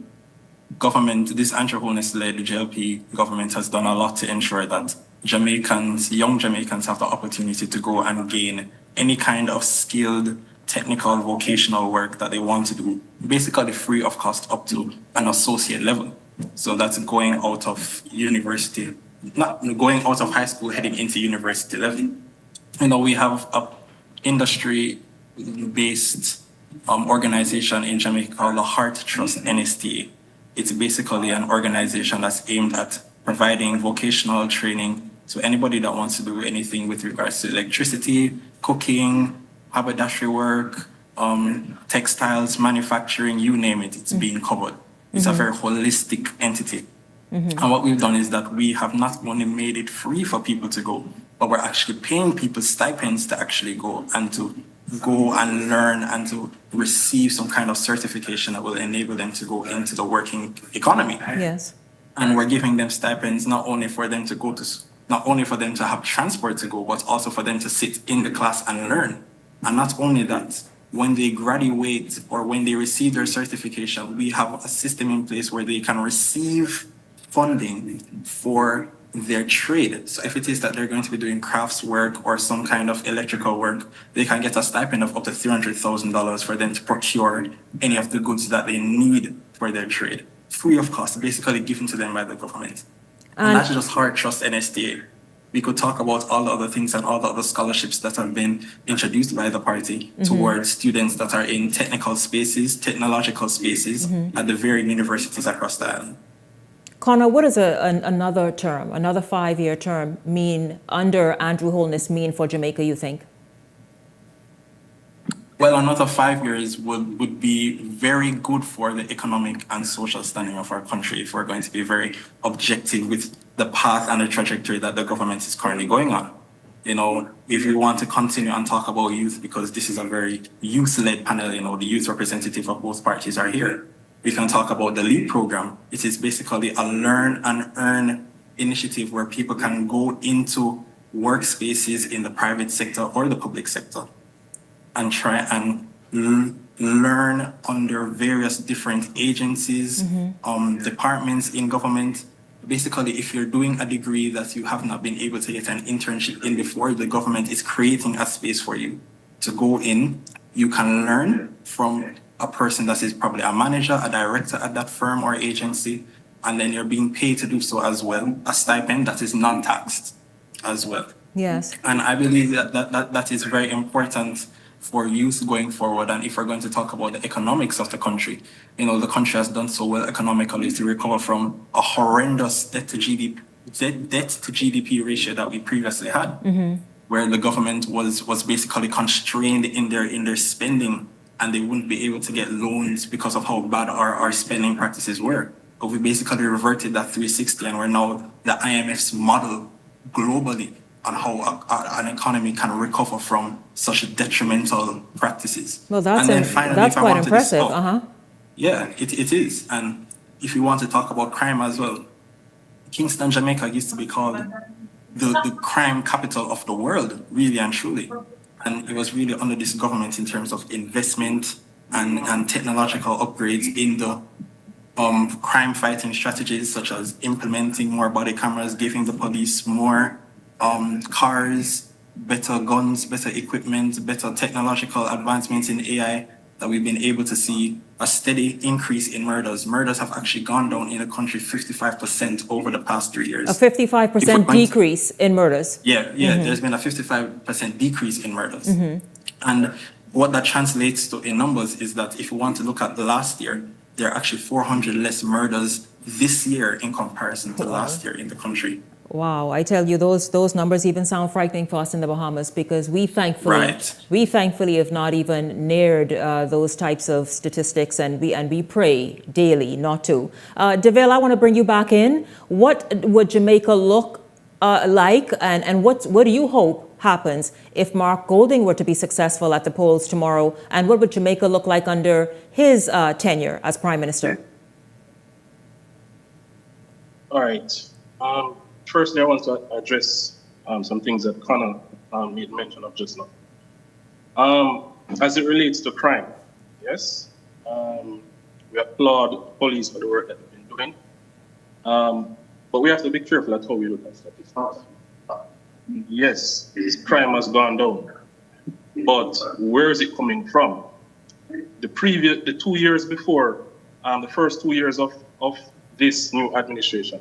government, this Andrew Holness-led JLP government has done a lot to ensure that young Jamaicans have the opportunity to go and gain any kind of skilled, technical, vocational work that they want to do, basically free of cost up to an associate level. So that's going out of university, not going out of high school, heading into university level. We have a industry-based organization in Jamaica called the Heart Trust NSTA. It's basically an organization that's aimed at providing vocational training to anybody that wants to do anything with regards to electricity, cooking, haberdashery work, textiles, manufacturing, you name it, it's being covered. It's a very holistic entity. And what we've done is that we have not only made it free for people to go, but we're actually paying people stipends to actually go and learn and to receive some kind of certification that will enable them to go into the working economy. Yes. And we're giving them stipends not only for them to go to, not only for them to have transport to go, but also for them to sit in the class and learn. And not only that, when they graduate or when they receive their certification, we have a system in place where they can receive funding for their trade. So if it is that they're going to be doing crafts work or some kind of electrical work, they can get a stipend of up to $300,000 for them to procure any of the goods that they need for their trade, free of cost, basically given to them by the government. And that's just Heart Trust NSTA. We could talk about all the other things and all the other scholarships that have been introduced by the party towards students that are in technological spaces at the varying universities across the island. Connor, what does another 5-year term mean under Andrew Holness mean for Jamaica, you think? Well, another 5 years would be very good for the economic and social standing of our country if we're going to be very objective with the path and the trajectory that the government is currently going on. If you want to continue and talk about youth, because this is a very youth-led panel, the youth representative of both parties are here. We can talk about the LEAP program. It is basically a learn and earn initiative where people can go into workspaces in the private sector or the public sector and try and learn under various different agencies, departments in government. Basically, if you're doing a degree that you have not been able to get an internship in before, the government is creating a space for you to go in. You can learn from a person that is probably a manager, a director at that firm or agency, and then you're being paid to do so as well, a stipend that is non-taxed as well. Yes. And I believe that is very important for youth going forward. And if we're going to talk about the economics of the country, the country has done so well economically to recover from a horrendous debt to GDP ratio that we previously had, where the government was basically constrained in their spending, and they wouldn't be able to get loans because of how bad our spending practices were. But we basically reverted that 360, and we're now the IMF's model globally on how an economy can recover from such detrimental practices. Well, that's quite impressive. Yeah, it is. And if you want to talk about crime as well, Kingston, Jamaica used to be called the crime capital of the world, really and truly. And it was really under this government in terms of investment and technological upgrades in the crime fighting strategies, such as implementing more body cameras, giving the police more cars, better guns, better equipment, better technological advancements in AI, that we've been able to see a steady increase in murders. Murders have actually gone down in the country 55% over the past 3 years. A 55% decrease in murders. Yeah, there's been a 55% decrease in murders. And what that translates to in numbers is that if you want to look at the last year, there are actually 400 less murders this year in comparison to last year in the country. Wow, I tell you, those numbers even sound frightening for us in the Bahamas, because we thankfully have not even neared those types of statistics, and we pray daily not to. DeVille, I want to bring you back in. What would Jamaica look like, and what do you hope happens if Mark Golding were to be successful at the polls tomorrow, and what would Jamaica look like under his tenure as Prime Minister? All right. Firstly, I want to address some things that Connor made mention of just now. As it relates to crime, yes, we applaud police for the work that they've been doing, but we have to be careful at how we look at statistics. Yes, crime has gone down, but where is it coming from? The 2 years before, the first 2 years of this new administration,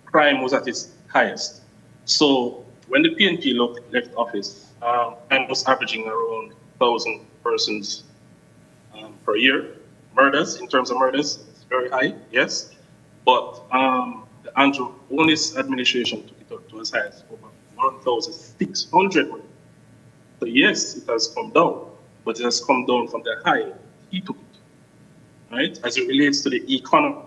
crime was at its highest. So when the PNP left office, crime was averaging around 1,000 persons per year. Murders, in terms of murders, it's very high, yes. But the Andrew Onis administration took it up to as high as over 1,600 murders. So yes, it has come down, but it has come down from the high he took it, right? As it relates to the economy,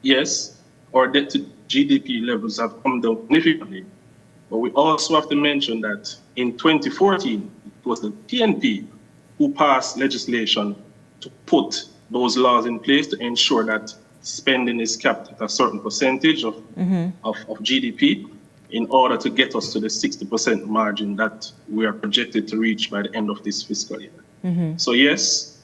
yes, our debt to GDP levels have come down significantly. But we also have to mention that in 2014, it was the PNP who passed legislation to put those laws in place to ensure that spending is capped at a certain percentage of GDP in order to get us to the 60% margin that we are projected to reach by the end of this fiscal year. So yes,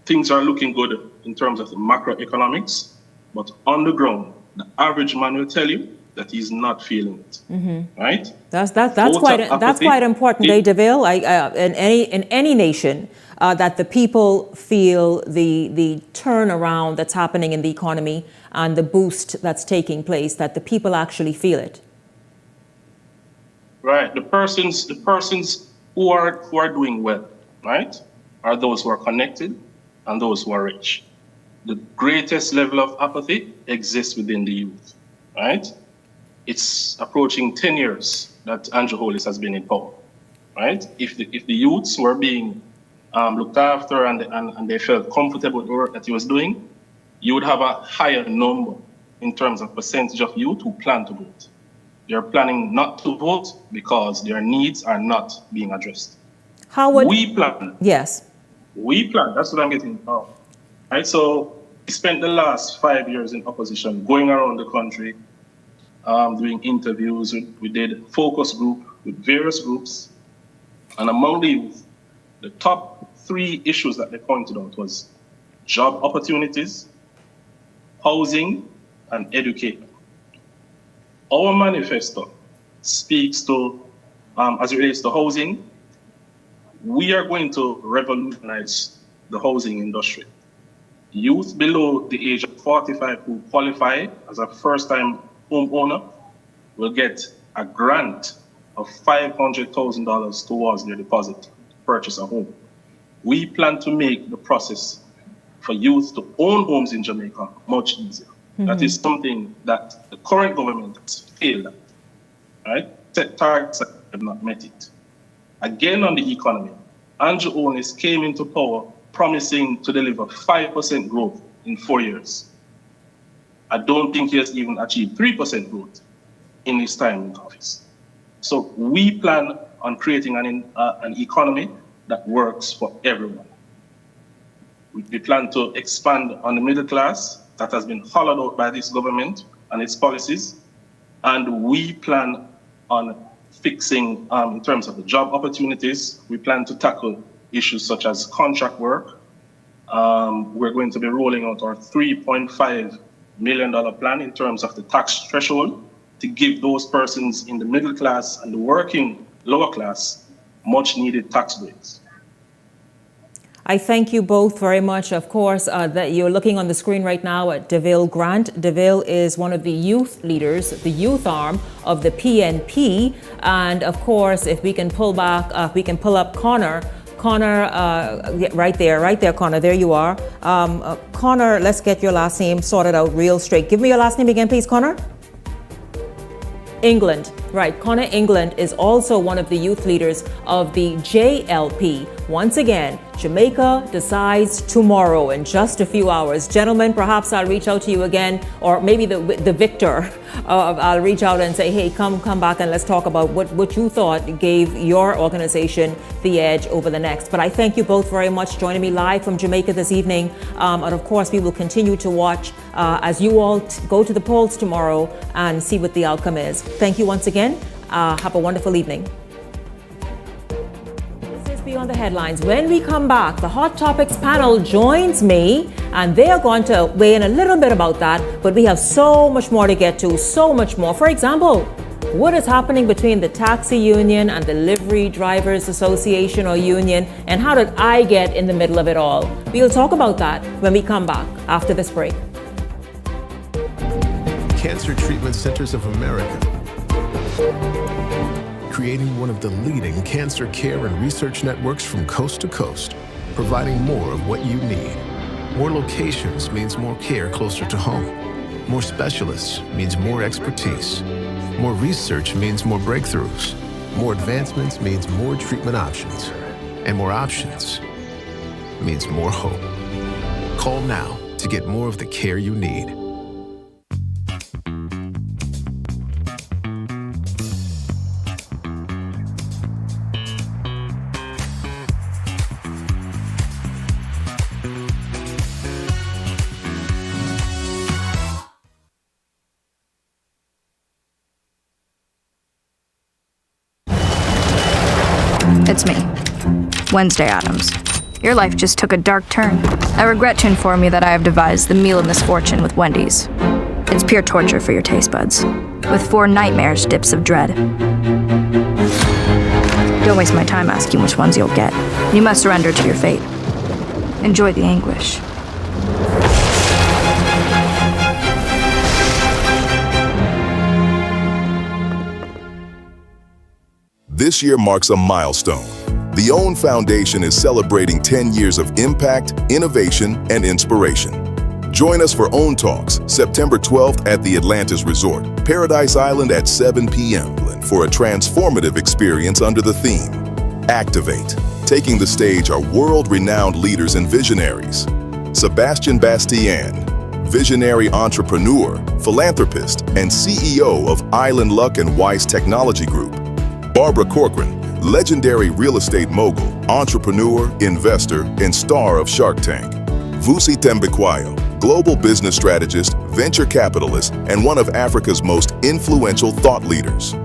things are looking good in terms of the macroeconomics, but on the ground, the average man will tell you that he's not feeling it, right? That's quite important, DeVille. In any nation, that the people feel the turnaround that's happening in the economy and the boost that's taking place, that the people actually feel it. Right. The persons who are doing well, right, are those who are connected and those who are rich. The greatest level of apathy exists within the youth, right? It's approaching 10 years that Andrew Hollis has been in power, right? If the youths were being looked after and they felt comfortable with the work that he was doing, you would have a higher number in terms of percentage of youth who plan to vote. They're planning not to vote because their needs are not being addressed. How would we plan? Yes. We plan. That's what I'm getting now. Right. So we spent the last 5 years in opposition, going around the country, doing interviews. We did focus group with various groups, and among the youth, the top 3 issues that they pointed out was job opportunities, housing, and education. Our manifesto speaks to, as it relates to housing, we are going to revolutionize the housing industry. Youth below the age of 45 who qualify as a first-time homeowner will get a grant of $500,000 towards their deposit to purchase a home. We plan to make the process for youth to own homes in Jamaica much easier. That is something that the current government has failed at, right? Set targets that have not met it. Again, on the economy, Andrew Onis came into power promising to deliver 5% growth in 4 years. I don't think he has even achieved 3% growth in his time in office. So we plan on creating an economy that works for everyone. We plan to expand on the middle class that has been hollowed out by this government and its policies. And we plan on fixing, in terms of the job opportunities, we plan to tackle issues such as contract work. We're going to be rolling out our $3.5 million plan in terms of the tax threshold to give those persons in the middle class and the working lower class much needed tax breaks. I thank you both very much. Of course, that you're looking on the screen right now at DeVille Grant. DeVille is one of the youth leaders, the youth arm of the PNP. And of course, if we can pull back, if we can pull up Connor, right there, Connor, there you are. Connor, let's get your last name sorted out real straight. Give me your last name again, please, Connor. England, right. Connor England is also one of the youth leaders of the JLP. Once again, Jamaica decides tomorrow in just a few hours. Gentlemen, perhaps I'll reach out to you again, or maybe the victor. I'll reach out and say, hey, come back and let's talk about what you thought gave your organization the edge over the next. But I thank you both very much joining me live from Jamaica this evening. And of course, we will continue to watch as you all go to the polls tomorrow and see what the outcome is. Thank you once again. Have a wonderful evening. Beyond the headlines. When we come back, the Hot Topics panel joins me and they are going to weigh in a little bit about that, but we have so much more to get to, so much more. For example, what is happening between the taxi union and the Livery Drivers Association or union, and how did I get in the middle of it all? We'll talk about that when we come back after this break. Cancer Treatment Centers of America, creating one of the leading cancer care and research networks from coast to coast, providing more of what you need. More locations means more care closer to home. More specialists means more expertise. More research means more breakthroughs. More advancements means more treatment options. And more options means more hope. Call now to get more of the care you need. It's me, Wednesday Addams. Your life just took a dark turn. I regret to inform you that I have devised the meal of misfortune with Wendy's. It's pure torture for your taste buds, with 4 nightmarish dips of dread. Don't waste my time asking which ones you'll get. You must surrender to your fate. Enjoy the anguish. This year marks a milestone. The OWN Foundation is celebrating 10 years of impact, innovation, and inspiration. Join us for OWN Talks, September 12th at the Atlantis Resort, Paradise Island at 7 p.m. for a transformative experience under the theme, Activate. Taking the stage are world-renowned leaders and visionaries. Sebastian Bastian, visionary entrepreneur, philanthropist, and CEO of Island Luck and Weiss Technology Group. Barbara Corcoran, legendary real estate mogul, entrepreneur, investor, and star of Shark Tank. Vusi Tembekwayo, global business strategist, venture capitalist, and one of Africa's most influential thought leaders.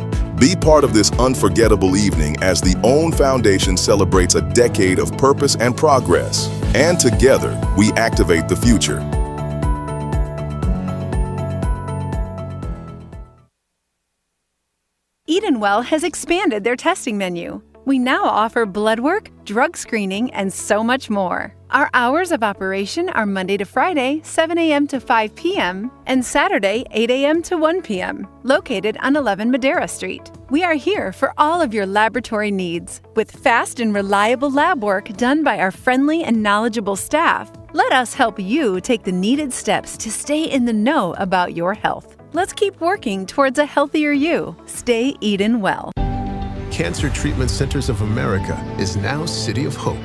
Be part of this unforgettable evening as the OWN Foundation celebrates a decade of purpose and progress. And together, we activate the future. Edenwell has expanded their testing menu. We now offer blood work, drug screening, and so much more. Our hours of operation are Monday to Friday, 7 a.m. to 5 p.m., and Saturday, 8 a.m. to 1 p.m., located on 11 Madera Street. We are here for all of your laboratory needs, with fast and reliable lab work done by our friendly and knowledgeable staff. Let us help you take the needed steps to stay in the know about your health. Let's keep working towards a healthier you. Stay Eden well. Cancer Treatment Centers of America is now City of Hope,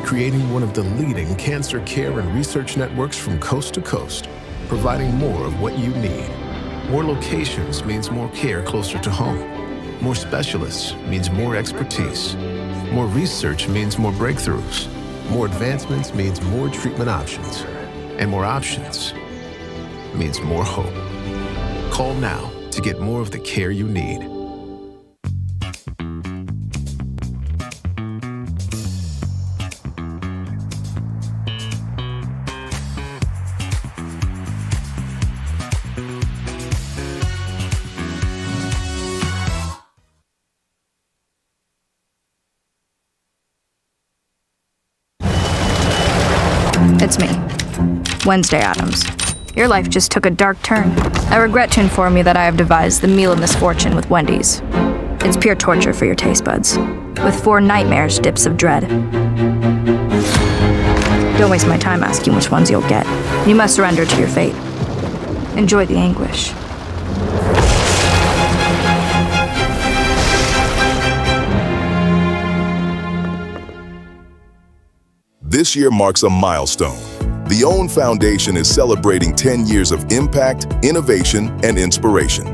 creating one of the leading cancer care and research networks from coast to coast, providing more of what you need. More locations means more care closer to home. More specialists means more expertise. More research means more breakthroughs. More advancements means more treatment options. And more options means more hope. Call now to get more of the care you need. It's me, Wednesday Addams. Your life just took a dark turn. I regret to inform you that I have devised the meal of misfortune with Wendy's. It's pure torture for your taste buds, with 4 nightmarish dips of dread. Don't waste my time asking which ones you'll get. You must surrender to your fate. Enjoy the anguish. This year marks a milestone. The OWN Foundation is celebrating 10 years of impact, innovation, and inspiration.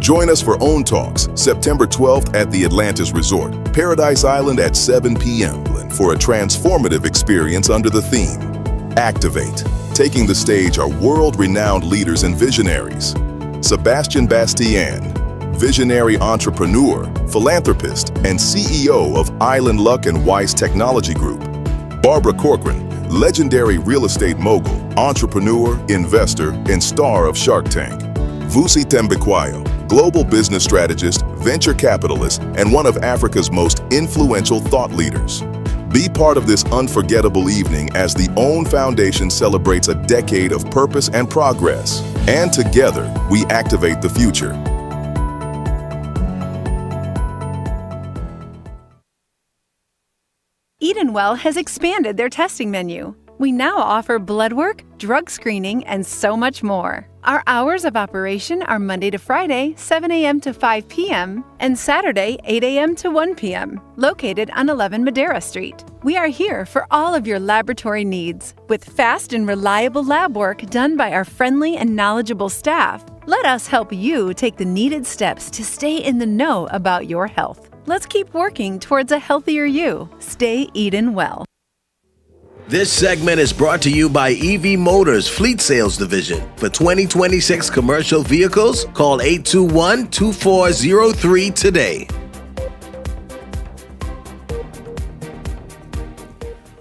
Join us for OWN Talks, September 12th at the Atlantis Resort, Paradise Island at 7 p.m. for a transformative experience under the theme, Activate. Taking the stage are world-renowned leaders and visionaries. Sebastian Bastian, visionary entrepreneur, philanthropist, and CEO of Island Luck and Weiss Technology Group. Barbara Corcoran, legendary real estate mogul, entrepreneur, investor, and star of Shark Tank. Vusi Tembekwayo, global business strategist, venture capitalist, and one of Africa's most influential thought leaders. Be part of this unforgettable evening as the OWN Foundation celebrates a decade of purpose and progress. And together, We activate the future. Edenwell has expanded their testing menu. We now offer blood work, drug screening, and so much more. Our hours of operation are Monday to Friday, 7 a.m. to 5 p.m., and Saturday, 8 a.m. to 1 p.m., located on 11 Madera Street. We are here for all of your laboratory needs, with fast and reliable lab work done by our friendly and knowledgeable staff. Let us help you take the needed steps to stay in the know about your health. Let's keep working towards a healthier you. Stay Eden well. This segment is brought to you by EV Motors Fleet Sales Division. For 2026 commercial vehicles, call 821-2403 today.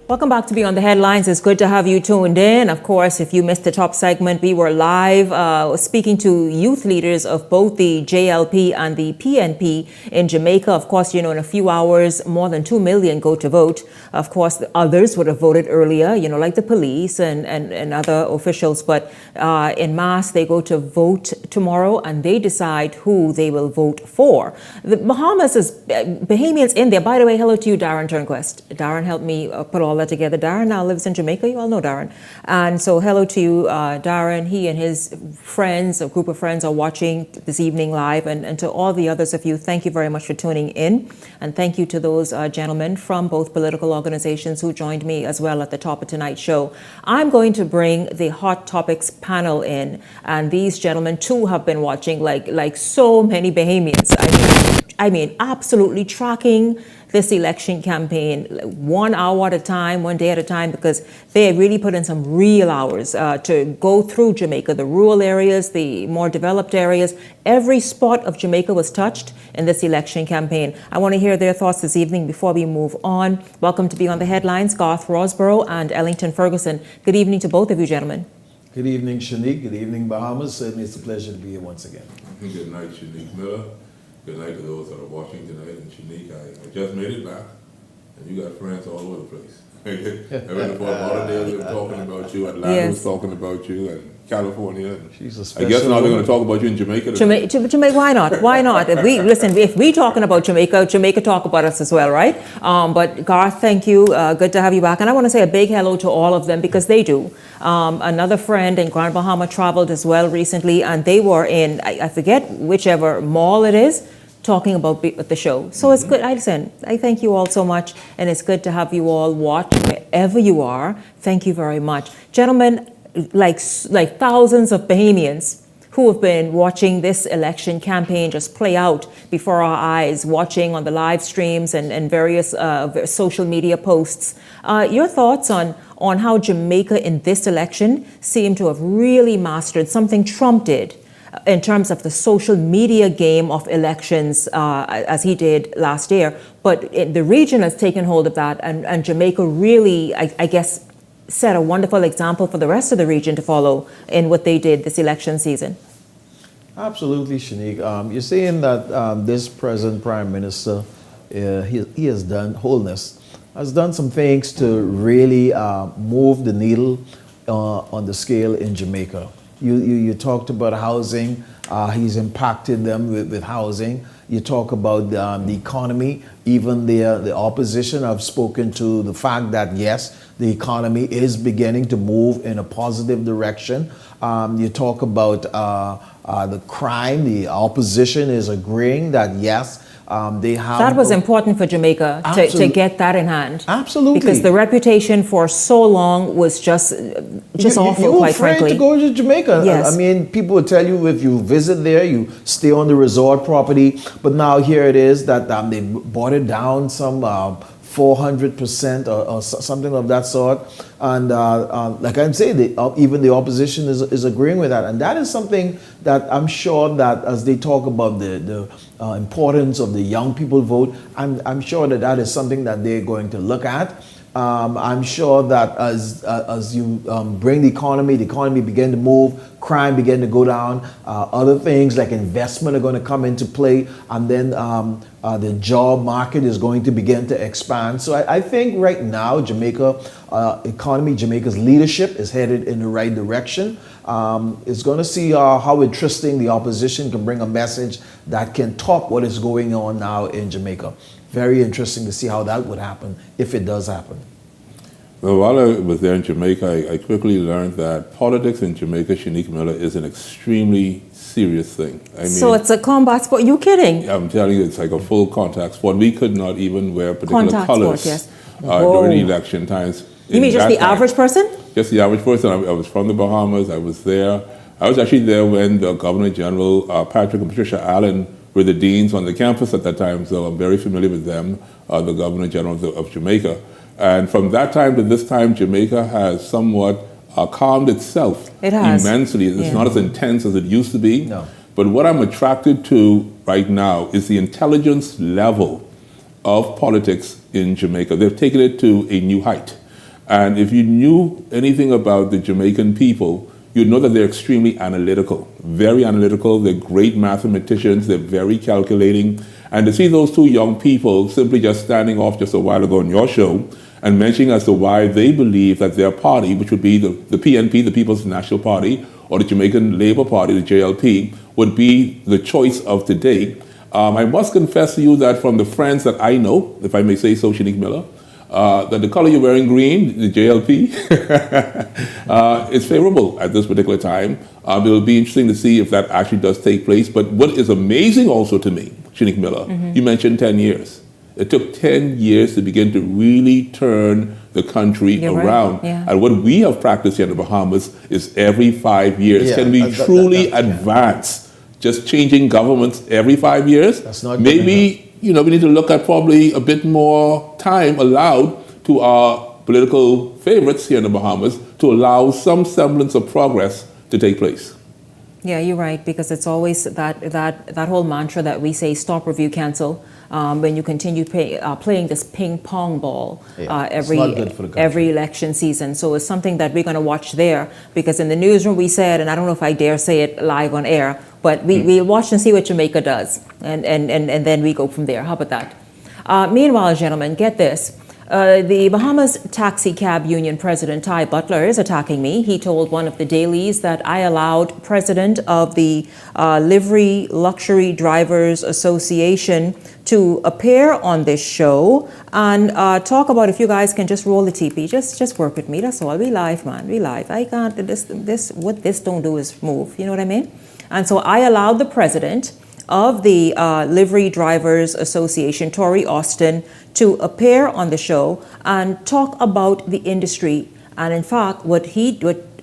Welcome back to Beyond the Headlines. It's good to have you tuned in. Of course, if you missed the top segment, we were live speaking to youth leaders of both the JLP and the PNP in Jamaica. Of course, in a few hours, more than 2 million go to vote. Of course, the others would have voted earlier, like the police and other officials. But en masse, they go to vote tomorrow and they decide who they will vote for. The Bahamas is Bahamians in there. By the way, hello to you, Darren Turnquest. Darren helped me put all that together. Darren now lives in Jamaica. You all know Darren. And so hello to you, Darren. He and his friends, a group of friends, are watching this evening live. And to all the others of you, thank you very much for tuning in. And thank you to those gentlemen from both political organizations who joined me as well at the top of tonight's show. I'm going to bring the Hot Topics panel in. And these gentlemen, too, have been watching like so many Bahamians. I mean, absolutely tracking this election campaign 1 hour at a time, 1 day at a time, because they really put in some real hours to go through Jamaica, the rural areas, the more developed areas. Every spot of Jamaica was touched in this election campaign. I want to hear their thoughts this evening before we move on. Welcome to Beyond the Headlines, Garth Rosborough and Ellington Ferguson. Good evening to both of you, gentlemen. Good evening, Shanique. Good evening, Bahamas. Certainly it's a pleasure to be here once again. Good night, Shanique Miller. Good night to those that are watching tonight. And Shanique, I just made it back, and you got friends all over the place. Every Fort Lauderdale was talking about you, Atlanta was talking about you, and California. And she's a I guess now they're going to talk about you in Jamaica. Jamaica, why not? Why not? If we talking about Jamaica, Jamaica talk about us as well, right? But Garth, thank you. Good to have you back. And I want to say a big hello to all of them because they do. Another friend in Grand Bahama traveled as well recently, and they were in, I forget whichever mall it is, talking about the show. So it's good. I thank you all so much, and it's good to have you all watch wherever you are. Thank you very much. Gentlemen, like thousands of Bahamians who have been watching this election campaign just play out before our eyes, watching on the live streams and various social media posts. Your thoughts on how Jamaica in this election seemed to have really mastered something Trump did in terms of the social media game of elections as he did last year. But the region has taken hold of that, and Jamaica really, I guess, set a wonderful example for the rest of the region to follow in what they did this election season. Absolutely, Shanique. You're saying that this present Prime Minister, he has done some things to really move the needle on the scale in Jamaica. You talked about housing. He's impacted them with housing. You talk about the economy. Even the opposition have spoken to the fact that, yes, the economy is beginning to move in a positive direction. You talk about the crime. The opposition is agreeing that, yes, they have... That was important for Jamaica to get that in hand. Absolutely. Because the reputation for so long was just awful, quite frankly. You're afraid to go to Jamaica. Yes. I mean, people will tell you if you visit there, you stay on the resort property. But now here it is that they brought it down some 400% or something of that sort. And like I'm saying, even the opposition is agreeing with that. And that is something that I'm sure that as they talk about the importance of the young people vote, I'm sure that is something that they're going to look at I'm sure that as you bring the economy begin to move, crime begin to go down, other things like investment are going to come into play, and then the job market is going to begin to expand. So I think right now Jamaica's leadership is headed in the right direction. It's going to see how interesting the opposition can bring a message that can top what is going on now in Jamaica. Very interesting to see how that would happen, if it does happen. Well, while I was there in Jamaica, I quickly learned that politics in Jamaica, Shanique Miller, is an extremely serious thing. I mean, so it's a combat sport. You kidding? I'm telling you, it's like a full contact sport. We could not even wear particular colors sport, yes. During the election times. You mean just the average person? Just the average person. I was from the Bahamas. I was there. I was actually there when the Governor General, Patrick and Patricia Allen, were the deans on the campus at that time, so I'm very familiar with them, the Governor General of Jamaica. And from that time to this time, Jamaica has somewhat calmed itself immensely. It's not as intense as it used to be. No. But what I'm attracted to right now is the intelligence level of politics in Jamaica. They've taken it to a new height. And if you knew anything about the Jamaican people, you'd know that they're extremely analytical, very analytical. They're great mathematicians. They're very calculating. And to see those two young people simply just standing off just a while ago on your show and mentioning as to why they believe that their party, which would be the PNP, the People's National Party, or the Jamaican Labour Party, the JLP, would be the choice of today. I must confess to you that from the friends that I know, if I may say so, Shanique Miller, that the color you're wearing, green, the JLP, is favorable at this particular time. It will be interesting to see if that actually does take place. But what is amazing also to me, Shanique Miller, you mentioned 10 years. It took 10 years to begin to really turn the country around. Right. Yeah. And what we have practiced here in the Bahamas is every 5 years. Yeah, Can we truly advance? Just changing governments every 5 years? That's not Maybe we need to look at probably a bit more time allowed to our political favorites here in the Bahamas to allow some semblance of progress to take place. Yeah, you're right, because it's always that whole mantra that we say, stop, review, cancel. When you continue playing this ping pong ball every election season. So it's something that we're going to watch there, because in the newsroom we said, and I don't know if I dare say it live on air, but we'll watch and see what Jamaica does, and then we go from there. How about that? Meanwhile, gentlemen, get this. The Bahamas Taxi Cab Union President Ty Butler is attacking me. He told one of the dailies that I allowed President of the Livery Luxury Drivers Association to appear on this show and talk about if you guys can just roll the TP. Just work with me. That's all. We live, man. We live. I can't. What this don't do is move. You know what I mean? And so I allowed the president of the Livery Drivers Association, Tori Austin, to appear on the show and talk about the industry. And in fact, what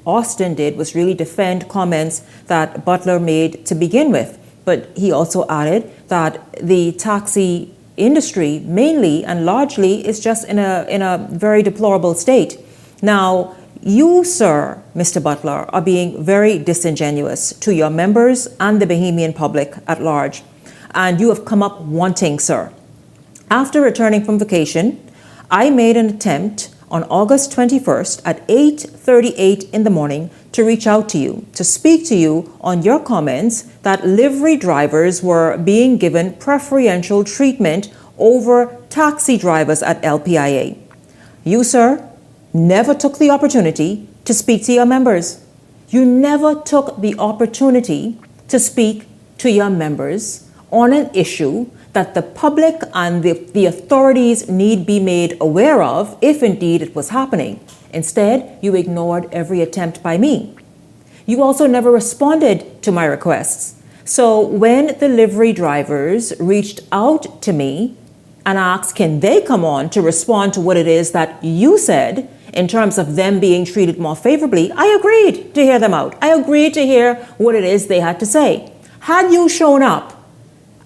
Austin did was really defend comments that Butler made to begin with. But he also added that the taxi industry mainly and largely is just in a very deplorable state. Now, you, sir, Mr. Butler, are being very disingenuous to your members and the Bahamian public at large. And you have come up wanting, sir. After returning from vacation, I made an attempt on August 21st at 8:38 in the morning to reach out to you, to speak to you on your comments that livery drivers were being given preferential treatment over taxi drivers at LPIA. You, sir, never took the opportunity to speak to your members. You never took the opportunity to speak to your members on an issue that the public and the authorities need be made aware of if indeed it was happening. Instead, you ignored every attempt by me. You also never responded to my requests. So when the livery drivers reached out to me and asked, can they come on to respond to what it is that you said in terms of them being treated more favorably, I agreed to hear them out. I agreed to hear what it is they had to say. Had you shown up,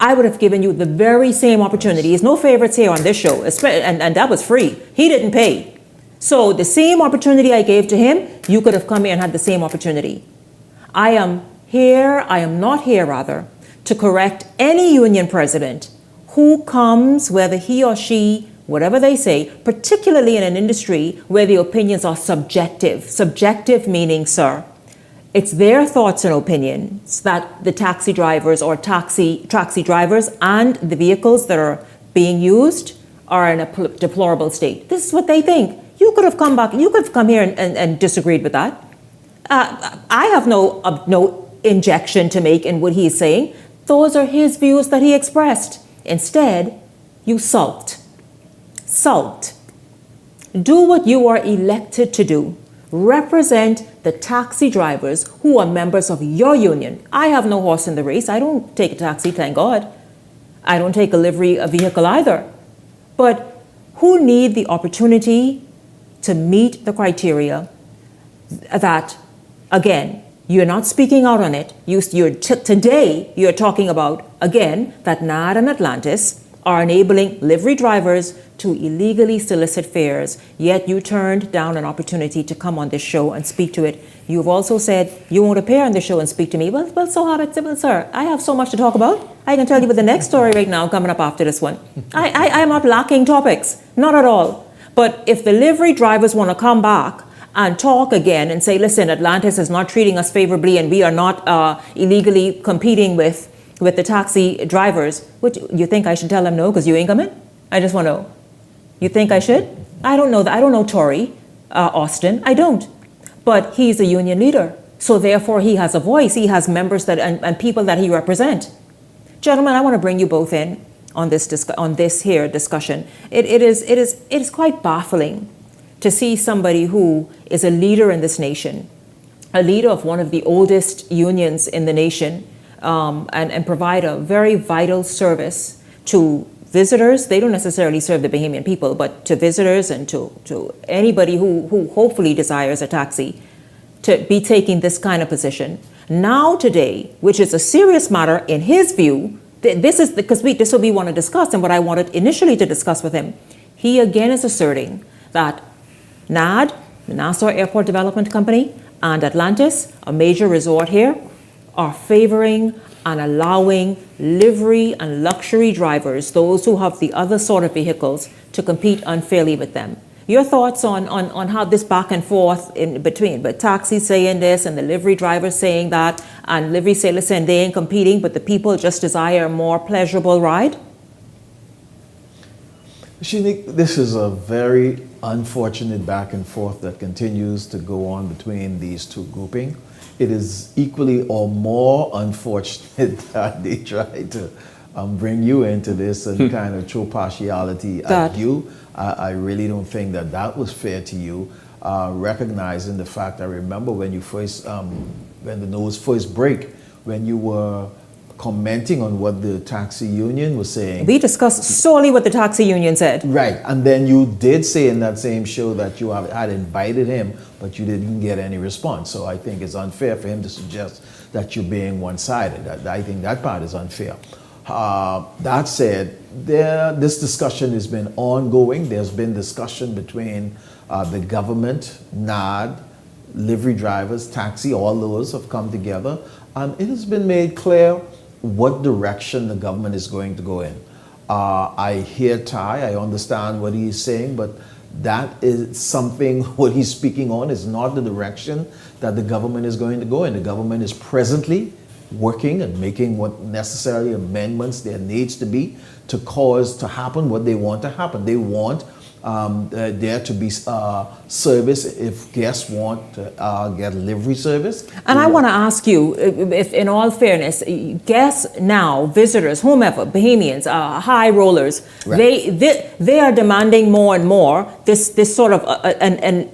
I would have given you the very same opportunity. There's no favorites here on this show, and that was free. He didn't pay. So the same opportunity I gave to him, you could have come here and had the same opportunity. I am not here to correct any union president who comes, whether he or she whatever they say, particularly in an industry where the opinions are subjective. Subjective meaning, sir, it's their thoughts and opinions that the taxi drivers or taxi drivers and the vehicles that are being used are in a deplorable state. This is what they think. You could have come back, you could have come here and disagreed with that. I have no injection to make in what he's saying. Those are his views that he expressed. Instead, you sulked. Sulked. Do what you are elected to do. Represent the taxi drivers who are members of your union. I have no horse in the race. I don't take a taxi, thank God. I don't take a livery vehicle either. But who need the opportunity to meet the criteria that, again, you're not speaking out on it. Today, you're talking about, again, that NAD and Atlantis are enabling livery drivers to illegally solicit fares, yet you turned down an opportunity to come on this show and speak to it. You've also said you won't appear on the show and speak to me. Well, so hard, well, sir, I have so much to talk about. I can tell you about the next story right now coming up after this one. I am not lacking topics, not at all. But if the livery drivers want to come back and talk again and say, listen, Atlantis is not treating us favorably and we are not illegally competing with the taxi drivers, which you think I should tell them no because you ain't coming? I just want to know. You think I should? I don't know that. I don't know Tory Austin. I don't. But he's a union leader. So therefore he has a voice. He has members that and people that he represents. Gentlemen, I want to bring you both in on this here discussion. It is quite baffling to see somebody who is a leader in this nation, a leader of one of the oldest unions in the nation, and provide a very vital service to visitors. They don't necessarily serve the Bahamian people, but to visitors and to anybody who hopefully desires a taxi, to be taking this kind of position. Now today, which is a serious matter in his view, this will be one to discuss, and what I wanted initially to discuss with him, he again is asserting that NAD, the Nassau Airport Development Company, and Atlantis, a major resort here, are favoring and allowing livery and luxury drivers, those who have the other sort of vehicles, to compete unfairly with them. Your thoughts on how this back and forth in between, but taxis saying this and the livery drivers saying that, and livery say, listen, they ain't competing, but the people just desire a more pleasurable ride? Shanique, this is a very unfortunate back and forth that continues to go on between these two groupings. It is equally or more unfortunate that they try to bring you into this and kind of show partiality at you. I really don't think that was fair to you, recognizing the fact, I remember when you first, when the news first break, when you were commenting on what the taxi union was saying. We discussed solely what the taxi union said. Right, and then you did say in that same show that you had invited him, but you didn't get any response. So I think it's unfair for him to suggest that you're being one-sided. I think that part is unfair. That said, this discussion has been ongoing. There's been discussion between the government, NAD, livery drivers, taxi, all those have come together. And it has been made clear what direction the government is going to go in. I hear Ty, I understand what he's saying, but that is something, what he's speaking on is not the direction that the government is going to go in. The government is presently working and making what necessary amendments there needs to be to cause to happen what they want to happen. They want there to be service if guests want to get livery service. And I want to ask you, if in all fairness, guests now, visitors, whomever, Bahamians, high rollers, right, they are demanding more and more this sort of an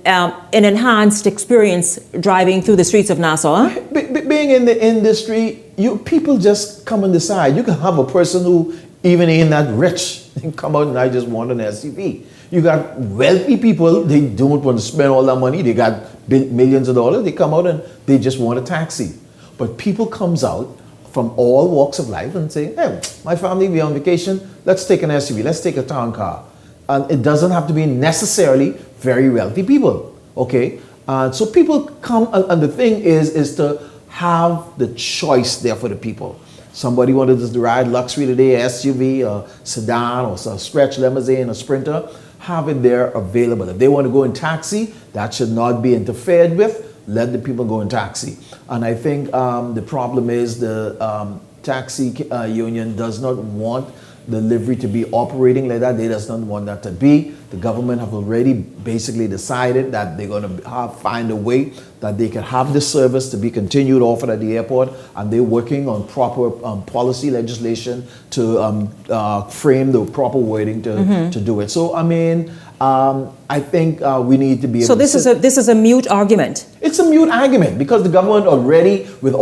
enhanced experience driving through the streets of Nassau. Huh? Being in the industry, people just come and decide. You can have a person who even ain't that rich and come out and I just want an SUV. You got wealthy people, they don't want to spend all that money, they got millions of dollars, they come out and they just want a taxi. But people comes out from all walks of life and say, hey, my family, we on vacation, let's take an SUV, let's take a town car. And it doesn't have to be necessarily very wealthy people, okay? So people come, and the thing is to have the choice there for the people. Somebody wanted to ride luxury today, SUV, a sedan, or a stretch limousine, a Sprinter, have it there available. If they want to go in taxi, that should not be interfered with. Let the people go in taxi. And I think the problem is the taxi union does not want the livery to be operating like that. They does not want that to be. The government have already basically decided that they're going to find a way that they can have this service to be continued offered at the airport, and they're working on proper policy legislation to frame the proper wording to do it. So I mean, I think we need to be able so this is a mute argument. It's a mute argument because the government already, with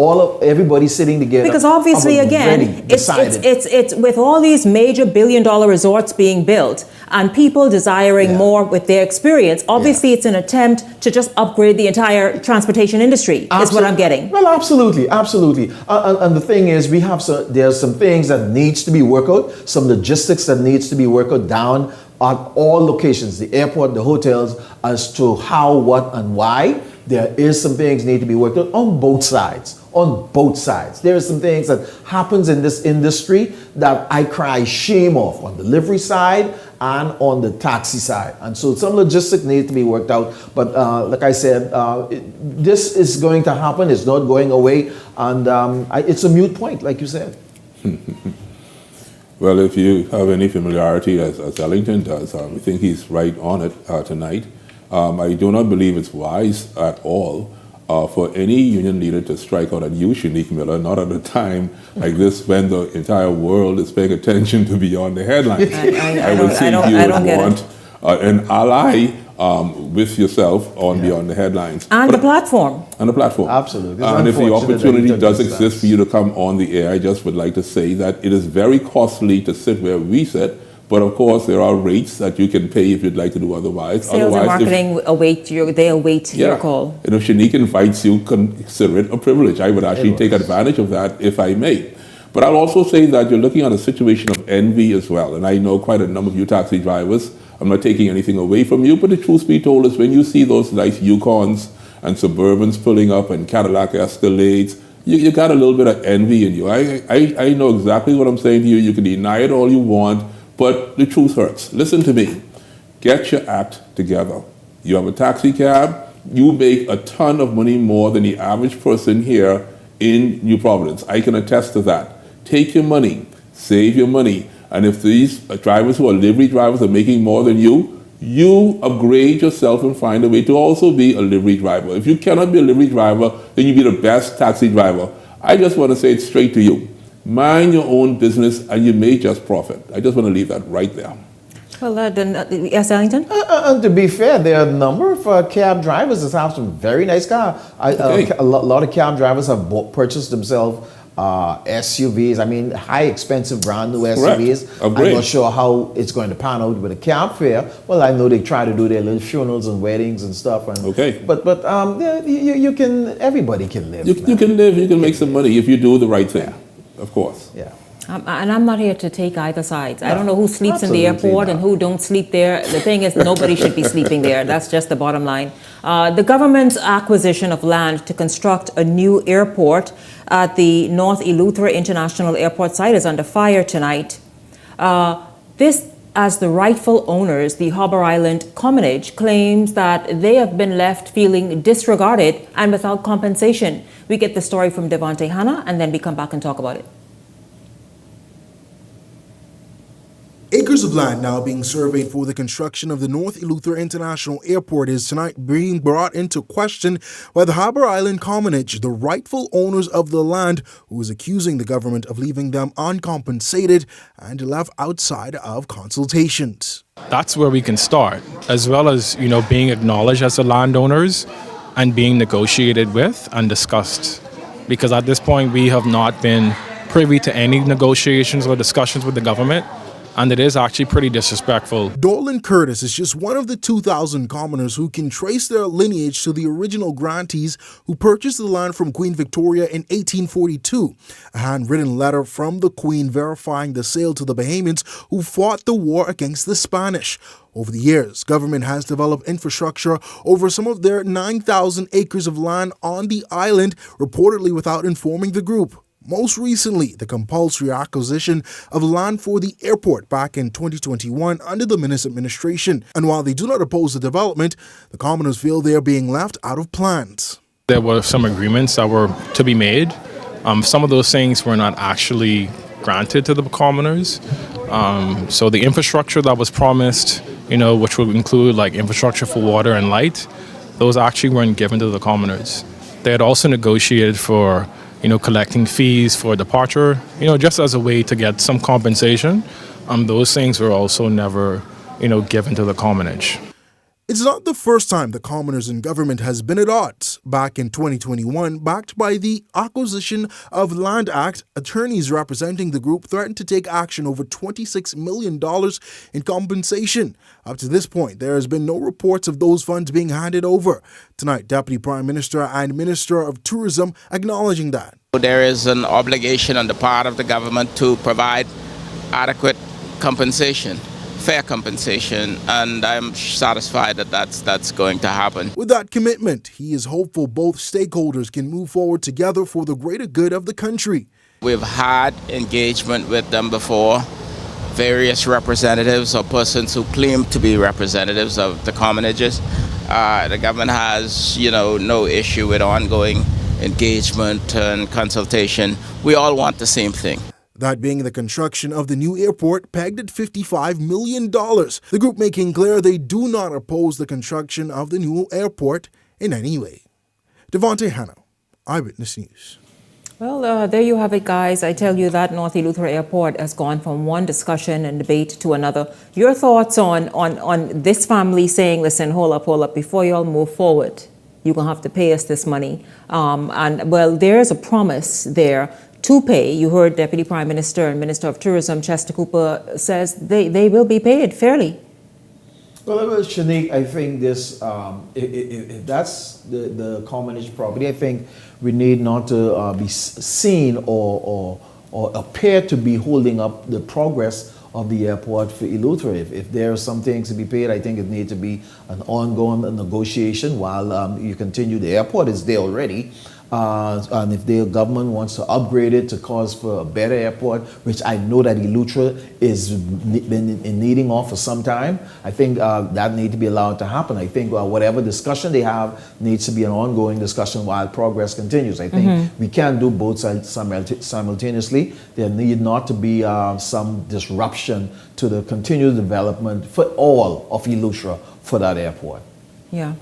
everybody sitting together. Because obviously, again, it's with all these major billion-dollar resorts being built and people desiring more with their experience. Obviously, it's an attempt to just upgrade the entire transportation industry. Is what I'm getting. Well, absolutely. And the thing is, there's some things that needs to be worked out, some logistics that needs to be worked out down at all locations, the airport, the hotels, as to how, what, and why. There is some things need to be worked out on both sides. On both sides. There are some things that happens in this industry that I cry shame off on the delivery side and on the taxi side. And so some logistics need to be worked out. But like I said, this is going to happen. It's not going away. And it's a moot point, like you said. Well, if you have any familiarity, as Ellington does, I think he's right on it tonight. I do not believe it's wise at all for any union leader to strike out at you, Shanique Miller, not at a time like this when the entire world is paying attention to Beyond the Headlines. I would think you would want an ally with yourself on Beyond the Headlines. And the platform. And the platform. Absolutely. And if the opportunity does exist for you to come on the air, I just would like to say that it is very costly to sit where we sit. But of course, there are rates that you can pay if you'd like to do otherwise. Sales and marketing await your call. And if Shanique invites you, consider it a privilege. I would actually take advantage of that if I may. But I'll also say that you're looking at a situation of envy as well. And I know quite a number of you taxi drivers. I'm not taking anything away from you, but the truth be told is when you see those nice Yukons and Suburbans pulling up and Cadillac Escalades, you got a little bit of envy in you. I know exactly what I'm saying to you. You can deny it all you want, but the truth hurts. Listen to me. Get your act together. You have a taxi cab. You make a ton of money more than the average person here in New Providence. I can attest to that. Take your money. Save your money. And if these drivers who are livery drivers are making more than you upgrade yourself and find a way to also be a livery driver. If you cannot be a livery driver, then you be the best taxi driver. I just want to say it straight to you. Mind your own business and you may just profit. I just want to leave that right there. Well, yes, Ellington? And to be fair, there are a number of cab drivers that have some very nice cars. A lot of cab drivers have purchased themselves SUVs. I mean, high expensive brand new SUVs. I'm not sure how it's going to pan out with a cab fare. Well, I know they try to do their little funerals and weddings and stuff. And, But you can, everybody can live. You can live, you can make some money if you do the right thing. Of course. Yeah. And I'm not here to take either sides. I don't know who sleeps in the airport and who don't sleep there. The thing is, nobody should be sleeping there. That's just the bottom line. The government's acquisition of land to construct a new airport at the North Eleuthera International Airport site is under fire tonight. This, as the rightful owners, the Harbour Island Commonage, claims that they have been left feeling disregarded and without compensation. We get the story from Devontae Hanna, and then we come back and talk about it. Acres of land now being surveyed for the construction of the North Eleuthera International Airport is tonight being brought into question by the Harbour Island Commonage, the rightful owners of the land, who is accusing the government of leaving them uncompensated and left outside of consultations. That's where we can start, as well as, being acknowledged as the landowners and being negotiated with and discussed. Because at this point, we have not been privy to any negotiations or discussions with the government. And it is actually pretty disrespectful. Dolan Curtis is just one of the 2,000 commoners who can trace their lineage to the original grantees who purchased the land from Queen Victoria in 1842. A handwritten letter from the Queen verifying the sale to the Bahamians who fought the war against the Spanish. Over the years, government has developed infrastructure over some of their 9,000 acres of land on the island, reportedly without informing the group. Most recently, the compulsory acquisition of land for the airport back in 2021 under the Minnis administration. And while they do not oppose the development, the commoners feel they are being left out of plans. There were some agreements that were to be made. Some of those things were not actually granted to the commoners. So the infrastructure that was promised, which would include like infrastructure for water and light, those actually weren't given to the commoners. They had also negotiated for, collecting fees for departure, just as a way to get some compensation. Those things were also never, given to the commonage. It's not the first time the commoners in government has been at odds. Back in 2021, backed by the Acquisition of Land Act, attorneys representing the group threatened to take action over $26 million in compensation. Up to this point, there has been no reports of those funds being handed over. Tonight, Deputy Prime Minister and Minister of Tourism acknowledging that. There is an obligation on the part of the government to provide adequate compensation. Fair compensation, and I'm satisfied that that's going to happen. With that commitment, he is hopeful both stakeholders can move forward together for the greater good of the country. We've had engagement with them before, various representatives or persons who claim to be representatives of the commonages. The government has, no issue with ongoing engagement and consultation. We all want the same thing. That being the construction of the new airport pegged at $55 million. The group making clear they do not oppose the construction of the new airport in any way. Devontae Hanna, Eyewitness News. Well, there you have it, guys. I tell you that North Eleuthera Airport has gone from one discussion and debate to another. Your thoughts on this family saying, listen, hold up, before you all move forward, you're going to have to pay us this money. There's a promise there to pay. You heard Deputy Prime Minister and Minister of Tourism Chester Cooper says they will be paid fairly. Well, Shanique, I think this, if that's the commonage property, I think we need not to be seen or appear to be holding up the progress of the airport for Eleuthera. If there are some things to be paid, I think it needs to be an ongoing negotiation while you continue. The airport is there already. And if the government wants to upgrade it to cause for a better airport, which I know that Eleuthera is been in needing of for some time, I think that needs to be allowed to happen. I think whatever discussion they have needs to be an ongoing discussion while progress continues. I think we can do both sides simultaneously. There need not to be some disruption to the continued development for all of Eleuthera for that airport. Yeah.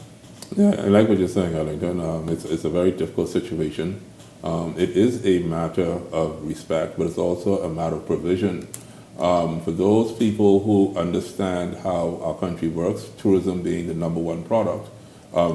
Yeah, I like what you're saying, Arlington. It's a very difficult situation. It is a matter of respect, but it's also a matter of provision. For those people who understand how our country works, tourism being the #1 product,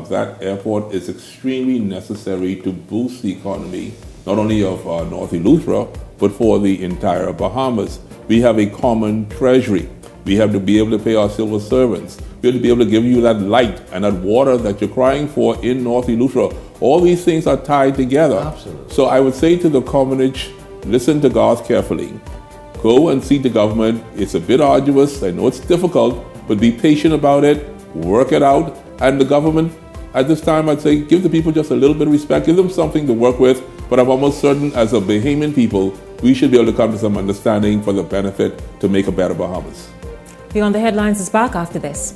that airport is extremely necessary to boost the economy, not only of North Eleuthera, but for the entire Bahamas. We have a common treasury. We have to be able to pay our civil servants. We have to be able to give you that light and that water that you're crying for in North Eleuthera. All these things are tied together. Absolutely. So I would say to the commonage, listen to Garth carefully. Go and see the government. It's a bit arduous. I know it's difficult, but be patient about it. Work it out. And the government, at this time, I'd say give the people just a little bit of respect. Give them something to work with. But I'm almost certain as a Bahamian people, we should be able to come to some understanding for the benefit to make a better Bahamas. Beyond the Headlines is back after this.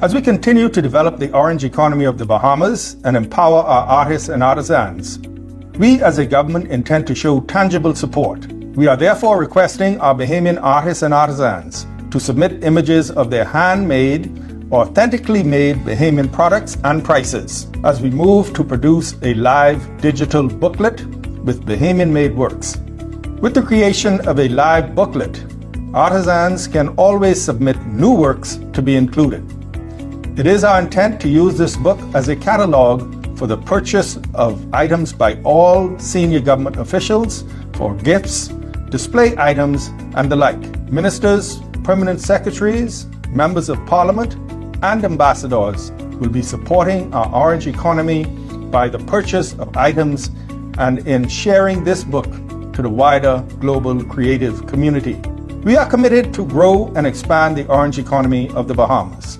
As we continue to develop the orange economy of the Bahamas and empower our artists and artisans, we as a government intend to show tangible support. We are therefore requesting our Bahamian artists and artisans to submit images of their handmade, authentically made Bahamian products and prices as we move to produce a live digital booklet with Bahamian-made works. With the creation of a live booklet, artisans can always submit new works to be included. It is our intent to use this book as a catalog for the purchase of items by all senior government officials for gifts, display items, and the like. Ministers, permanent secretaries, members of parliament, and ambassadors will be supporting our orange economy by the purchase of items and in sharing this book to the wider global creative community. We are committed to grow and expand the orange economy of the Bahamas.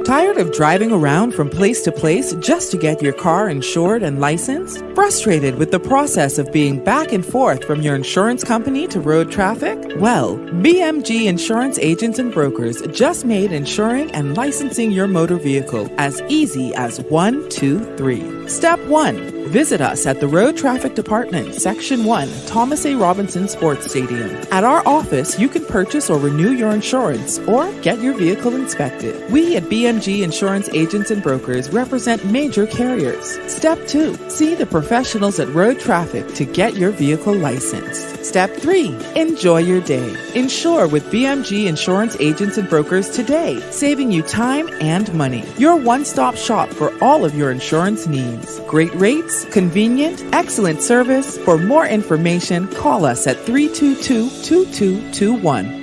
Tired of driving around from place to place just to get your car insured and licensed? Frustrated with the process of being back and forth from your insurance company to road traffic? Well, BMG Insurance Agents and Brokers just made insuring and licensing your motor vehicle as easy as 1, 2, 3. Step 1. Visit us at the Road Traffic Department, Section 1, Thomas A. Robinson Sports Stadium. At our office, you can purchase or renew your insurance or get your vehicle inspected. We at BMG Insurance Agents and Brokers represent major carriers. Step 2. See the professionals at Road Traffic to get your vehicle licensed. Step 3. Enjoy your day. Insure with BMG Insurance Agents and Brokers today, saving you time and money. Your one-stop shop for all of your insurance needs. Great rates, convenient, excellent service. For more information, call us at 322-2221.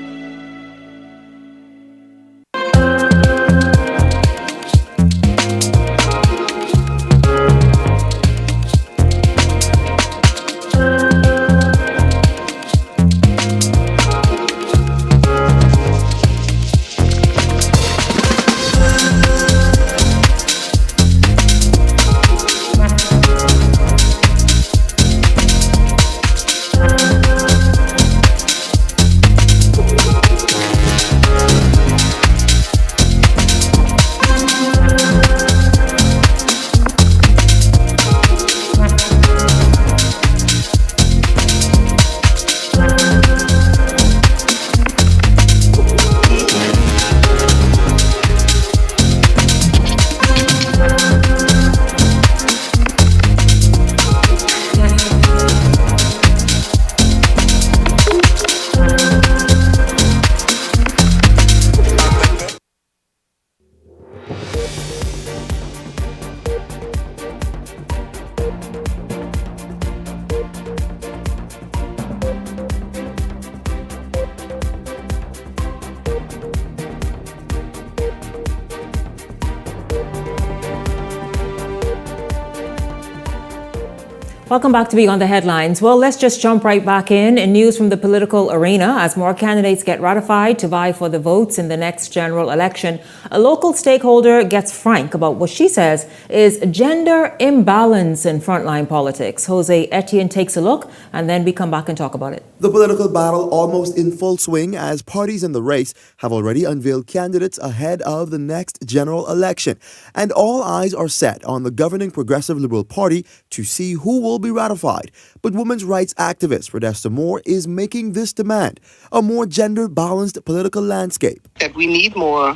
Welcome back to Beyond the Headlines. Well, let's just jump right back in news from the political arena. As more candidates get ratified to vie for the votes in the next general election, a local stakeholder gets frank about what she says is gender imbalance in frontline politics. Jose Etienne takes a look, and then we come back and talk about it. The political battle almost in full swing as parties in the race have already unveiled candidates ahead of the next general election. And all eyes are set on the governing Progressive Liberal Party to see who will be ratified. But women's rights activist Rodesta Moore is making this demand: a more gender-balanced political landscape. That we need more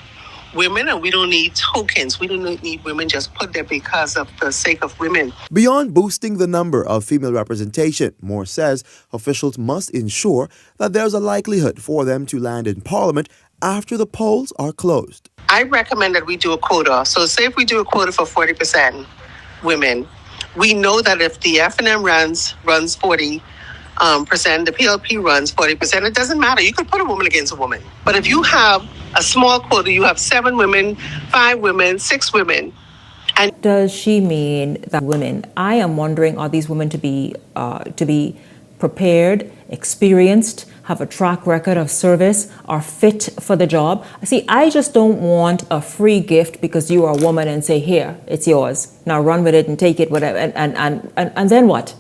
women, and we don't need tokens. We don't need women just put there because of the sake of women. Beyond boosting the number of female representation, Moore says officials must ensure that there's a likelihood for them to land in Parliament after the polls are closed. I recommend that we do a quota. So say if we do a quota for 40% women, we know that if the F&M runs 40%, the PLP runs 40%, it doesn't matter. You could put a woman against a woman. But if you have a small quota, you have 7 women, 5 women, 6 women. And does she mean that women? I am wondering, are these women to be prepared, experienced, have a track record of service, are fit for the job? See, I just don't want a free gift because you are a woman and say, here, it's yours. Now run with it and take it, whatever. And then what?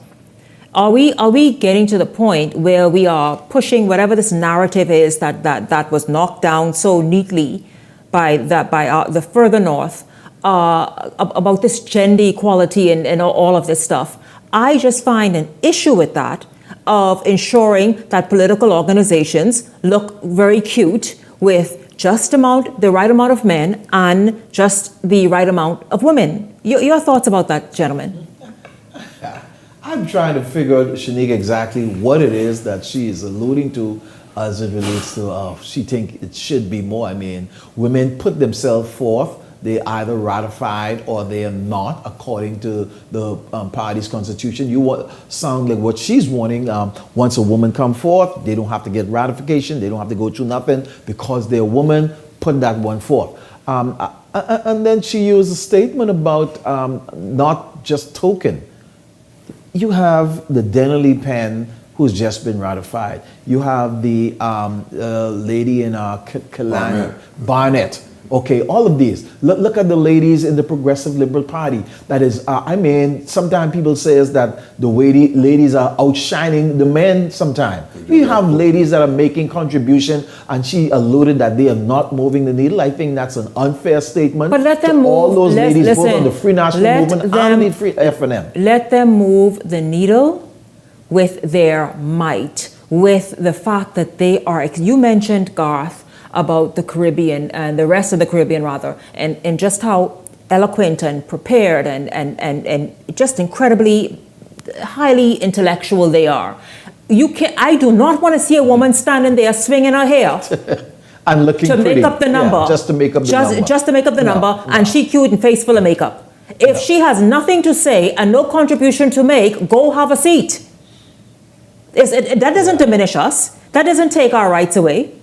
Are we getting to the point where we are pushing whatever this narrative is that was knocked down so neatly by the further north about this gender equality and all of this stuff? I just find an issue with that, of ensuring that political organizations look very cute with just the right amount of men and just the right amount of women. Your thoughts about that, gentlemen? I'm trying to figure out, Shanique, exactly what it is that she is alluding to as it relates to, she think it should be more. I mean, women put themselves forth. They either ratified or they are not, according to the party's constitution. Sound like what she's wanting. Once a woman come forth, they don't have to get ratification. They don't have to go through nothing because they're a woman. Put that one forth. And then she used a statement about not just token. You have the Dennerly pen who's just been ratified. You have the lady in Barnett. Okay, all of these. Look at the ladies in the Progressive Liberal Party. That is, sometimes people say that the ladies are outshining the men sometimes. We have ladies that are making contribution, and she alluded that they are not moving the needle. I think that's an unfair statement. But let them move. All those ladies, both on the Free National Movement and the Free FNM. Let them move the needle with their might, with the fact that they are, you mentioned, Garth, about the Caribbean and the rest of the Caribbean rather, and just how eloquent and prepared and just incredibly highly intellectual they are. I do not want to see a woman standing there swinging her hair and looking to pretty. make up the number. Yeah, just to make up the number. Just to make up the number, and she cute and face full of makeup. If she has nothing to say and no contribution to make, go have a seat. That doesn't diminish us. That doesn't take our rights away.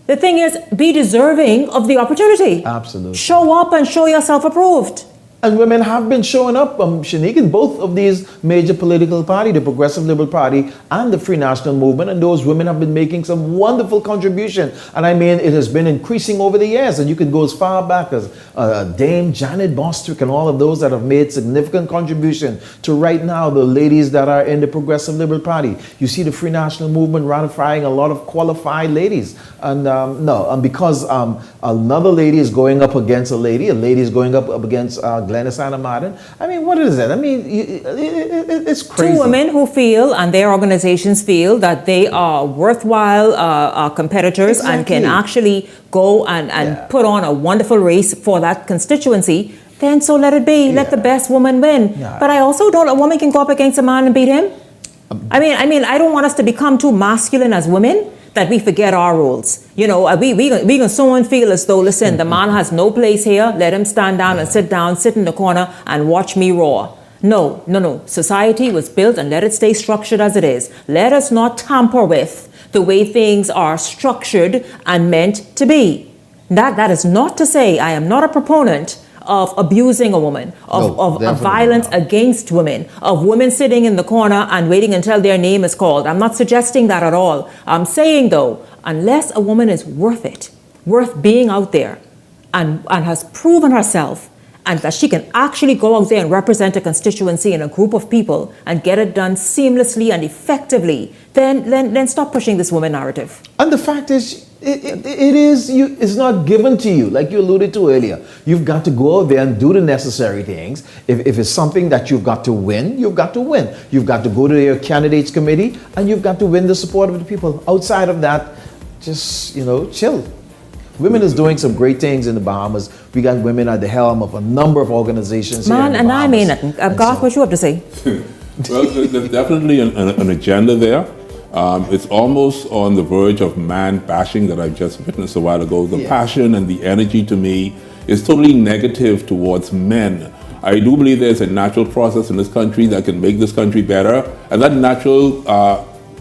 The thing is, be deserving of the opportunity. Absolutely. Show up and show yourself approved. And women have been showing up, Shanique, in both of these major political parties, the Progressive Liberal Party and the Free National Movement, and those women have been making some wonderful contribution. And I mean, it has been increasing over the years, and you can go as far back as Dame Janet Bostwick and all of those that have made significant contribution to right now the ladies that are in the Progressive Liberal Party. You see the Free National Movement ratifying a lot of qualified ladies. And because another lady is going up against a lady is going up against Glennis Anna Martin. I mean, what is it? I mean, it's crazy. Two women who feel, and their organizations feel, that they are worthwhile competitors and can actually go and put on a wonderful race for that constituency, then so let it be. Let the best woman win. Yeah. But I also don't, a woman can go up against a man and beat him. I mean, I don't want us to become too masculine as women, that we forget our roles. You know, we can someone feel as though, listen, the man has no place here, let him stand down and sit in the corner and watch me roar. No. Society was built, and let it stay structured as it is. Let us not tamper with the way things are structured and meant to be. That is not to say I am not a proponent of abusing a woman, of violence against women, of women sitting in the corner and waiting until their name is called. I'm not suggesting that at all. I'm saying, though, unless a woman is worth it, worth being out there and has proven herself, and that she can actually go out there and represent a constituency and a group of people and get it done seamlessly and effectively, then stop pushing this woman narrative. And the fact is, it's not given to you, like you alluded to earlier. You've got to go out there and do the necessary things. If it's something that you've got to win, you've got to win. You've got to go to your candidates committee, and you've got to win the support of the people. Outside of that, just, chill. Women is doing some great things in the Bahamas. We got women at the helm of a number of organizations here in the Bahamas. I mean it. Garth, what you have to say? Well, there's definitely an agenda there. It's almost on the verge of man bashing that I just witnessed a while ago. The passion and the energy, to me, is totally negative towards men. I do believe there's a natural process in this country that can make this country better, and that natural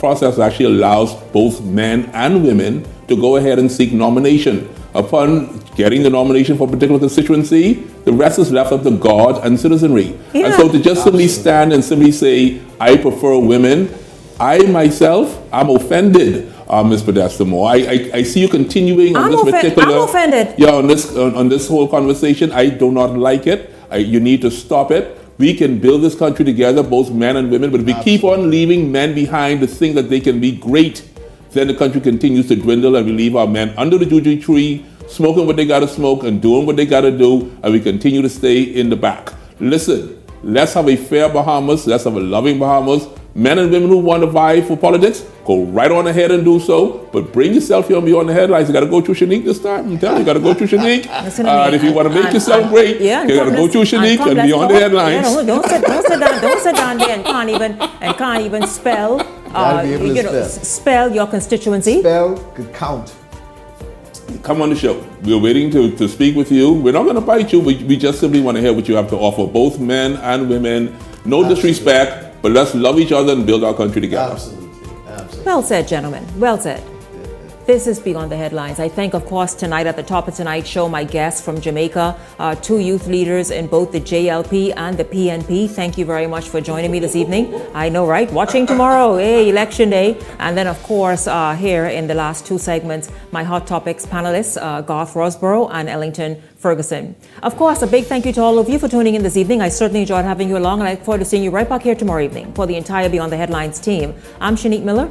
process actually allows both men and women to go ahead and seek nomination. Upon getting the nomination for a particular constituency, the rest is left up to God and citizenry. Yeah. And so to just simply stand and simply say, I prefer women, I myself, I'm offended, Ms. Podesta-Moore. I see you continuing on this particular... I'm offended. Yeah, on this whole conversation. I do not like it. You need to stop it. We can build this country together, both men and women, but if we keep on leaving men behind to think that they can be great, then the country continues to dwindle, and we leave our men under the juju tree, smoking what they gotta smoke and doing what they gotta do, and we continue to stay in the back. Listen, let's have a fair Bahamas, let's have a loving Bahamas. Men and women who want to vie for politics, go right on ahead and do so, but bring yourself here and be on the headlines. You gotta go through Shanique this time. I'm telling you, you gotta go through Shanique. And if you want to make yourself great, you gotta go through Shanique and be on the headlines. Yeah, don't sit down there and can't even spell. Spell your constituency. Spell could count. Come on the show. We're waiting to speak with you. We're not going to bite you. We just simply want to hear what you have to offer, both men and women. No disrespect, but let's love each other and build our country together. Absolutely. Well said, gentlemen. Well said. This is Beyond the Headlines. I thank, of course, tonight at the top of tonight's show, my guests from Jamaica, two youth leaders in both the JLP and the PNP. Thank you very much for joining me this evening. I know, right? Watching tomorrow, Election Day. And then, of course, here in the last two segments, my Hot Topics panelists, Garth Rosborough and Ellington Ferguson. Of course, a big thank you to all of you for tuning in this evening. I certainly enjoyed having you along, and I look forward to seeing you right back here tomorrow evening. For the entire Beyond the Headlines team, I'm Shanique Miller.